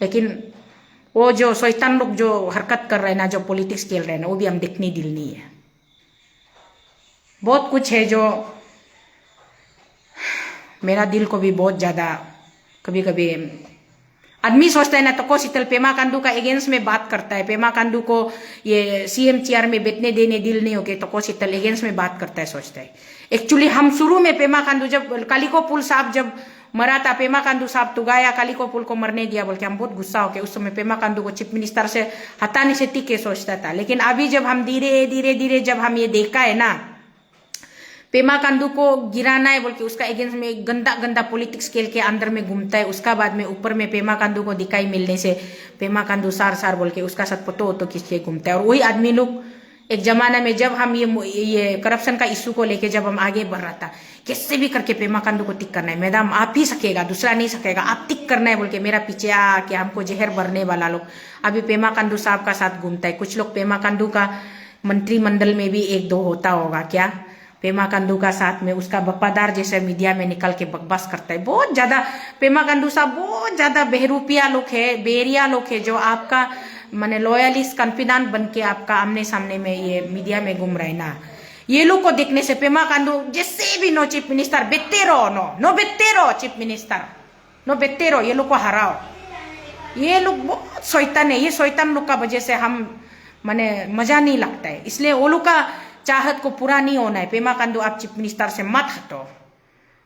लेकिन वो जो शैतान लोग जो हरकत कर रहे हैं ना, जो पॉलिटिक्स खेल रहे हैं ना, वो भी हम देखने दिल नहीं है। बहुत कुछ है जो मेरा दिल को भी बहुत ज्यादा कभी कभी आदमी सोचता है ना, तो शीतल पेमा खांडू का अगेंस्ट में बात करता है, पेमा खांडू को ये सीएम चेयर में बैठने देने दिल नहीं होके तो शीतल अगेंस्ट में बात करता है, सोचता है एक्चुअली हम शुरू में पेमा खांडू जब कालिको पुल साहब जब मरा था, पेमा खांडू साहब तो गाया कालिको पुल को मरने दिया बोल के हम बहुत गुस्सा होके उस समय पेमा खांडू को चीफ मिनिस्टर से हटाने से टिके सोचता था। लेकिन अभी जब हम धीरे धीरे धीरे जब हम ये देखा है ना, पेमा खांडू को गिराना है बोल के उसका अगेंस्ट में गंदा गंदा पॉलिटिक्स खेल के अंदर में घूमता है, उसका बाद में ऊपर में पेमा खांडू को दिखाई मिलने से पेमा खांडू सार सार बोल के उसका साथ पतो तो किसके घूमता है। और वही आदमी लोग एक जमाना में जब हम ये करप्शन का इशू को लेके जब हम आगे बढ़ रहा था, कैसे भी करके पेमा खांडू को टिक करना है, मैडम आप ही सकेगा, दूसरा नहीं सकेगा, आप टिक करना है बोल के मेरा पीछे आके हमको जहर भरने वाला लोग अभी पेमा खांडू साहब का साथ घूमता है। कुछ लोग पेमा खांडू का मंत्रिमंडल में भी एक दो होता होगा क्या, पेमा खांडू का साथ में उसका वफादार जैसे मीडिया में निकल के बकवास करता है। बहुत ज्यादा पेमा खांडू साहब बहुत ज्यादा बहरूपिया लोग है, बेरिया लोग है, जो आपका माने लॉयलिस्ट कॉन्फिडेंट बन के आपका आमने सामने में ये मीडिया में घूम रहे ना। ये लोग को देखने से पेमा खांडू जैसे भी नो चीफ मिनिस्टर बेते रहो, नो बेते रहो चीफ मिनिस्टर, नो बेते रहो, ये लोग को हराओ। ये लोग बहुत शैतान है, ये शैतान लोग का वजह से हम माने मजा नहीं लगता है, इसलिए वो लोग का चाहत को पूरा नहीं होना है। पेमा खांडू आप चीफ मिनिस्टर से मत हटो,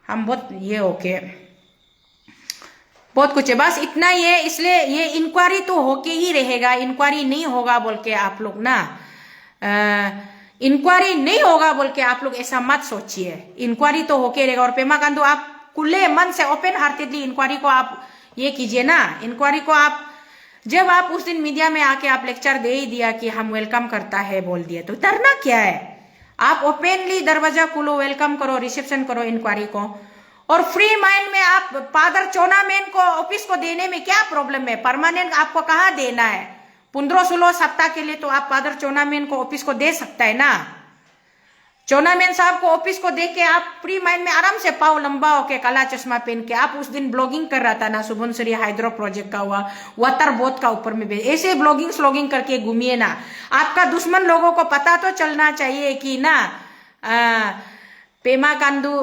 हम बहुत ये ओके बहुत कुछ है, बस इतना ही है। इसलिए ये इंक्वायरी तो होके ही रहेगा, इंक्वायरी नहीं होगा बोल के आप लोग ना इंक्वायरी नहीं होगा बोल के आप लोग ऐसा मत सोचिए, इंक्वायरी तो होके रहेगा। और पेमा खांडू आप खुले मन से ओपन हार्टेडली इंक्वायरी को आप ये कीजिए ना, इंक्वायरी को आप जब आप उस दिन मीडिया में आके आप लेक्चर दे ही दिया कि हम वेलकम करता है बोल दिया, तो डरना क्या है, आप ओपनली दरवाजा खोलो, वेलकम करो, रिसेप्शन करो इंक्वायरी को। और फ्री माइंड में आप फादर चोनामेन को ऑफिस को देने में क्या प्रॉब्लम है, परमानेंट आपको कहाँ देना है, 15-16 सप्ताह के लिए तो आप फादर चोनामेन को ऑफिस को दे सकता है ना। चोनामेन साहब को ऑफिस को दे के आप फ्री माइंड में आराम से पाव लंबा होके काला चश्मा पहन के आप उस दिन ब्लॉगिंग कर रहा था ना, सुबनसिरी हाइड्रो प्रोजेक्ट का हुआ वाटर बोट का ऊपर में ऐसे ब्लॉगिंग स्लॉगिंग करके घूमिए ना। आपका दुश्मन लोगों को पता तो चलना चाहिए कि ना पेमा खांडू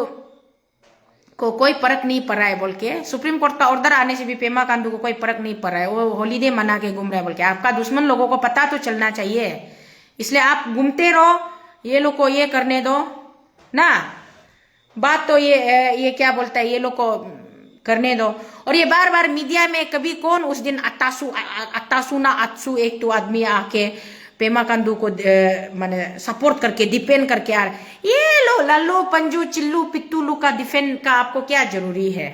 को कोई फर्क नहीं पड़ रहा है बोल के, सुप्रीम कोर्ट का ऑर्डर आने से भी पेमा खांडू को कोई फर्क नहीं पड़ रहा है, वो हॉलीडे मना के घूम रहा है बोल के। आपका दुश्मन लोगों को पता तो चलना चाहिए, इसलिए आप घूमते रहो, ये लोग को ये करने दो ना, बात तो ये क्या बोलता है, ये लोग को करने दो। और ये बार बार मीडिया में कभी कौन उस दिन अत्तासू ना अत्सू एक तो आदमी आके पेमा खांडू को माने सपोर्ट करके डिफेंड करके आ रहे, ये लो लल्लू पंजू चिल्लू पित्तू लू का डिफेंड का आपको क्या जरूरी है।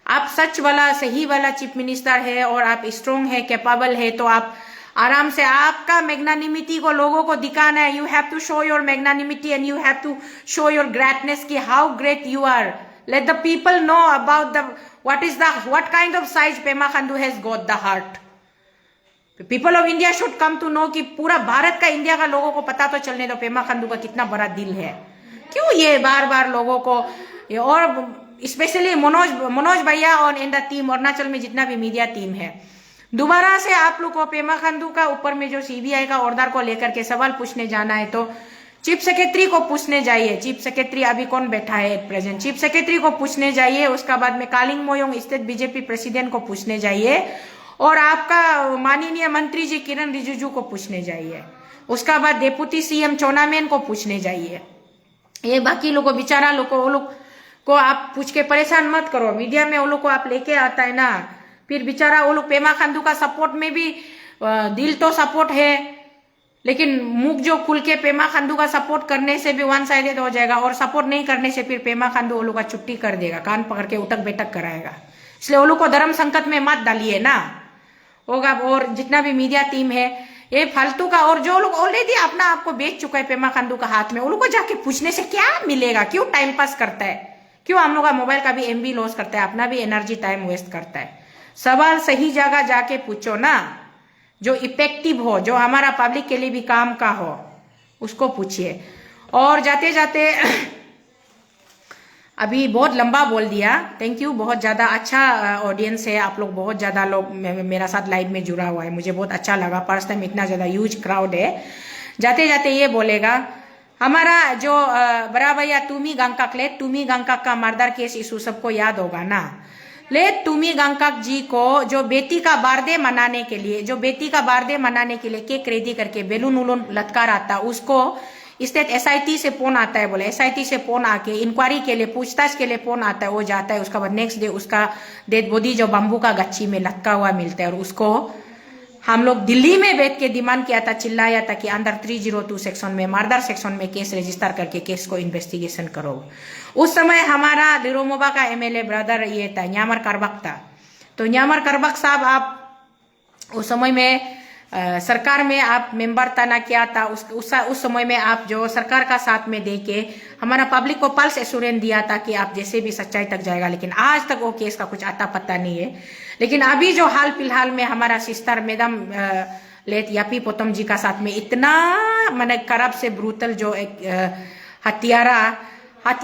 आप सच वाला सही वाला चीफ मिनिस्टर है और आप स्ट्रॉन्ग है, कैपेबल है, तो आप आराम से आपका मैग्नानिमिटी को लोगों को दिखाना है। You have to show your magnanimity and you have to show your greatness की how great you are, let the people know about the what kind of size Pema Khandu has got the heart. People of India should come to know कि पूरा भारत का India का लोगों को पता तो चलने दो पेमा खांडू का कितना बड़ा दिल है। क्यों ये बार बार लोगों को, और स्पेशली मनोज भैया और इन द टीम अरुणाचल में जितना भी मीडिया टीम है, दोबारा से आप लोग को पेमा खांडू का ऊपर में जो सीबीआई का ऑर्डर को लेकर के सवाल पूछने जाना है तो चीफ सेक्रेटरी को पूछने जाइए। चीफ सेक्रेटरी अभी कौन बैठा है एट प्रेजेंट, चीफ सेक्रेटरी को पूछने जाइए। उसका बाद में Kaling Moyong state BJP president को पूछने जाइए और आपका माननीय मंत्री जी किरण रिजिजू को पूछने जाइए। उसका बाद डेप्यूटी सीएम चोनामेन को पूछने जाइए। ये बाकी लोगों बेचारा लोगों वो लोग को आप पूछ के परेशान मत करो, मीडिया में वो लोग को आप लेके आता है ना, फिर बेचारा वो लोग पेमा खांडू का सपोर्ट में भी दिल तो सपोर्ट है, लेकिन मुख जो खुल के पेमा खांडू का सपोर्ट करने से भी वन साइडेड हो जाएगा और सपोर्ट नहीं करने से फिर पेमा खांडू वो लोग का छुट्टी कर देगा, कान पकड़ के उठक बैठक कराएगा। इसलिए वो लोग को धर्म संकट में मत डालिए ना होगा। और जितना भी मीडिया टीम है ये फालतू का, और जो लोग ऑलरेडी अपना आपको बेच चुका है पेमा खांडू का हाथ में, उन लोग को जाके पूछने से क्या मिलेगा, क्यों टाइम पास करता है, क्यों हम लोग का मोबाइल का भी एमबी लॉस करता है, अपना भी एनर्जी टाइम वेस्ट करता है। सवाल सही जगह जाके पूछो ना, जो इफेक्टिव हो, जो हमारा पब्लिक के लिए भी काम का हो, उसको पूछिए। और जाते जाते अभी बहुत लंबा बोल दिया, थैंक यू, बहुत ज़्यादा अच्छा ऑडियंस है, आप लोग बहुत ज़्यादा लोग मेरा साथ लाइव में जुड़ा हुआ है, मुझे बहुत अच्छा लगा। फर्स्ट टाइम इतना ज़्यादा ह्यूज क्राउड है। जाते जाते ये बोलेगा हमारा जो बड़ा भैया तुमी गंगकाक ले, तुमी गंगकाक का मर्डर केस इशू सबको याद होगा ना, ले तुमी गंगकाक जी को जो बेटी का बर्थडे मनाने के लिए केक रेडी करके बेलून उलून लटका रहा था, उसको स्टेट एसआईटी से फोन आता है, बोले एसआईटी से फोन आके इंक्वायरी के लिए, पूछताछ के लिए फोन आता है, वो जाता है, उसका बाद नेक्स्ट डे उसका डेड बॉडी जो बम्बू का गच्छी में लटका हुआ मिलता है, और उसको हम लोग दिल्ली में बैठ के डिमांड किया था, चिल्लाया था कि अंडर 302 सेक्शन में, मर्डर सेक्शन में केस रजिस्टर करके केस को इन्वेस्टिगेशन करो। उस समय हमारा लिरोमोबा का एमएलए ब्रदर ये था, न्यामर करबक था। तो न्यामर करबक साहब, आप उस समय में सरकार में आप मेंबर था ना, क्या था, उस समय में आप जो सरकार का साथ में दे के हमारा पब्लिक को पल्स एश्योरेंस दिया था कि आप जैसे भी सच्चाई तक जाएगा, लेकिन आज तक वो केस का कुछ आता पता नहीं है। लेकिन अभी जो हाल फिलहाल में हमारा सिस्टर मैडम लेट यापी पोतम जी का साथ में इतना मैंने खराब से ब्रूटल जो एक हत्यारा,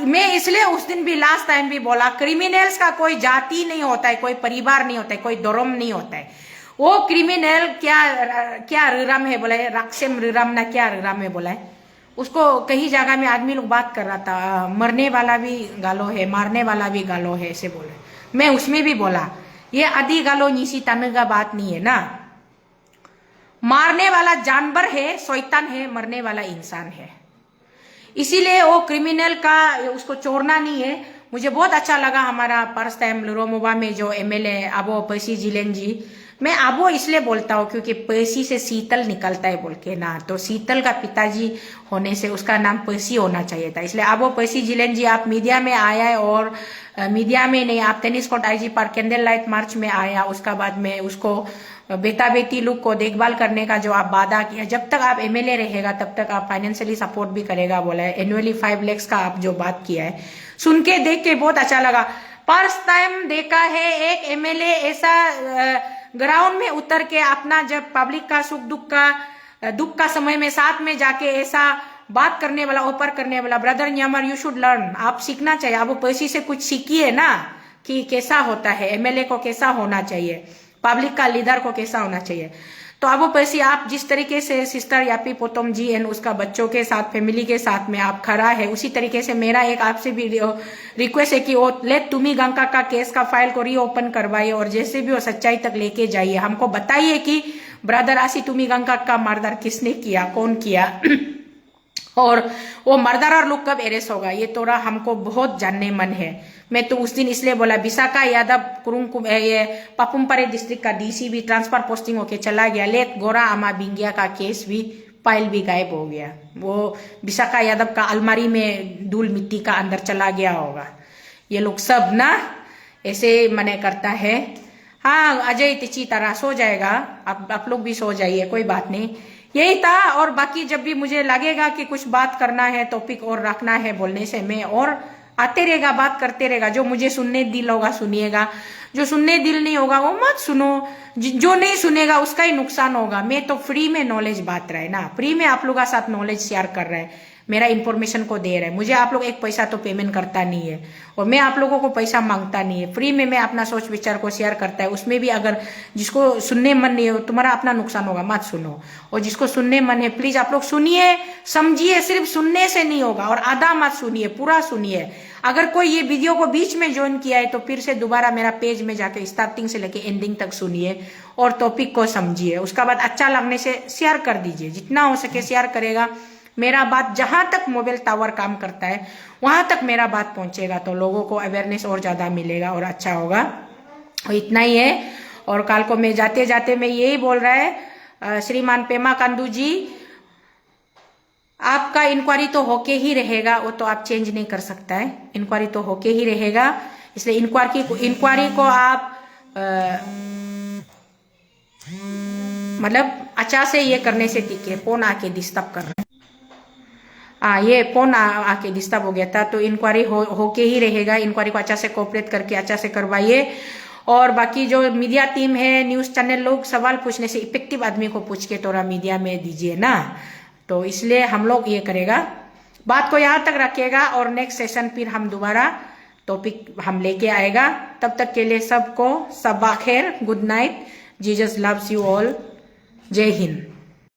मैं इसलिए उस दिन भी लास्ट टाइम भी बोला, क्रिमिनल्स का कोई जाति नहीं होता है, कोई परिवार नहीं होता है, कोई धर्म नहीं होता है। वो क्रिमिनल क्या रिराम है बोला है, रक्सेम रिराम ना क्या रिराम है बोला है, उसको कई जगह में आदमी लोग बात कर रहा था, मरने वाला भी गालो है, मारने वाला भी गालो है, ऐसे बोले। मैं उसमें भी बोला ये आदि गालो नीसी तन का बात नहीं है ना, मारने वाला जानवर है, शैतान है, मरने वाला इंसान है। इसीलिए वो क्रिमिनल का उसको छोड़ना नहीं है। मुझे बहुत अच्छा लगा हमारा फर्स्ट टाइम लिरोमोबा में जो एमएलए अबो पर्सी जिलेन जी, मैं अबो इसलिए बोलता हूँ क्योंकि पर्सी से शीतल निकलता है बोल के ना, तो शीतल का पिताजी होने से उसका नाम पर्सी होना चाहिए था, इसलिए अबो पर्सी जिलेन जी आप मीडिया में आया है, और मीडिया में नहीं, आप टेनिस कोर्ट आईजी पर कैंडल लाइट मार्च में आया, उसका बाद में उसको बेटा बेटी लोग को देखभाल करने का जो आप वादा किया, जब तक आप एमएलए रहेगा तब तक आप फाइनेंशियली सपोर्ट भी करेगा बोला है, एनुअली 5 लाख का आप जो बात किया है, सुन के देख के बहुत अच्छा लगा। फर्स्ट टाइम देखा है एक एमएलए ऐसा ग्राउंड में उतर के अपना जब पब्लिक का सुख दुख का समय में साथ में जाके ऐसा बात करने वाला, ऊपर करने वाला। Brother Nyamar, you should learn, आप सीखना चाहिए, आप पर्सी से कुछ सीखिए ना कि कैसा होता है एमएलए को, कैसा होना चाहिए पब्लिक का लीडर को, कैसा होना चाहिए। तो अब पर्सी आप जिस तरीके से sister Yapi Potom ji and उसका बच्चों के साथ, फैमिली के साथ में आप खड़ा है, उसी तरीके से मेरा एक आपसे भी रिक्वेस्ट है कि वो लेट तुमी गंगा का केस का फाइल को रीओपन करवाइए, और जैसे भी वो सच्चाई तक लेके जाइए, हमको बताइए कि ब्रदर आसी तुमी गंगा का मर्डर किसने किया, कौन किया, और वो मर्डरर लोग कब अरेस्ट होगा, ये तोरा हमको बहुत जानने मन है। मैं तो उस दिन इसलिए बोला, विशाखा यादव कुरुंग ये पापुमपारे डिस्ट्रिक्ट का डीसी भी ट्रांसफर पोस्टिंग होके चला गया, लेट गोरा अमा बिंगिया का केस भी फाइल भी गायब हो गया, वो विशाखा यादव का अलमारी में धूल मिट्टी का अंदर चला गया होगा। ये लोग सब ना ऐसे मने करता है। हाँ अजय तिची तरह सो जाएगा, आप लोग भी सो जाइए, कोई बात नहीं। यही था, और बाकी जब भी मुझे लगेगा कि कुछ बात करना है, टॉपिक और रखना है बोलने से, मैं और आते रहेगा, बात करते रहेगा। जो मुझे सुनने दिल होगा सुनिएगा, जो सुनने दिल नहीं होगा वो मत सुनो, जो नहीं सुनेगा उसका ही नुकसान होगा। मैं तो फ्री में नॉलेज बांट रहा है ना, फ्री में आप लोगों के साथ नॉलेज शेयर कर रहा है, मेरा इन्फॉर्मेशन को दे रहा है। मुझे आप लोग एक पैसा तो पेमेंट करता नहीं है, और मैं आप लोगों को पैसा मांगता नहीं है, फ्री में मैं अपना सोच विचार को शेयर करता है। उसमें भी अगर जिसको सुनने मन नहीं हो, तुम्हारा अपना नुकसान होगा, मत सुनो, और जिसको सुनने मन है प्लीज आप लोग सुनिए, समझिए। सिर्फ सुनने से नहीं होगा, और आधा मत सुनिए, पूरा सुनिए। अगर कोई ये वीडियो को बीच में ज्वाइन किया है तो फिर से दोबारा मेरा पेज में जाके स्टार्टिंग से लेके एंडिंग तक सुनिए और टॉपिक को समझिए। उसका बाद अच्छा लगने से शेयर कर दीजिए, जितना हो सके शेयर करेगा। मेरा बात जहां तक मोबाइल टावर काम करता है वहां तक मेरा बात पहुंचेगा, तो लोगों को अवेयरनेस और ज्यादा मिलेगा और अच्छा होगा। और इतना ही है। और कल को मैं जाते जाते मैं यही बोल रहा है, श्रीमान पेमा कांडू जी, आपका इंक्वायरी तो होके ही रहेगा, वो तो आप चेंज नहीं कर सकता है, इंक्वायरी तो होके ही रहेगा। इसलिए इंक्वायरी को आप मतलब अच्छा से ये करने से टिके। फोन आके डिस्टर्ब कर रहे हैं, ये फोन आके डिस्टर्ब हो गया था, तो इंक्वायरी होके ही रहेगा। इंक्वायरी को अच्छा से कोऑपरेट करके अच्छा से करवाइए। और बाकी जो मीडिया टीम है, न्यूज चैनल लोग, सवाल पूछने से इफेक्टिव आदमी को पूछ के थोड़ा मीडिया में दीजिए ना, तो इसलिए हम लोग ये करेगा। बात को यहाँ तक रखिएगा, और नेक्स्ट सेशन फिर हम दोबारा टॉपिक हम लेके आएगा। तब तक के लिए सबको सबा खैर, good night, Jesus loves you all, जय हिंद।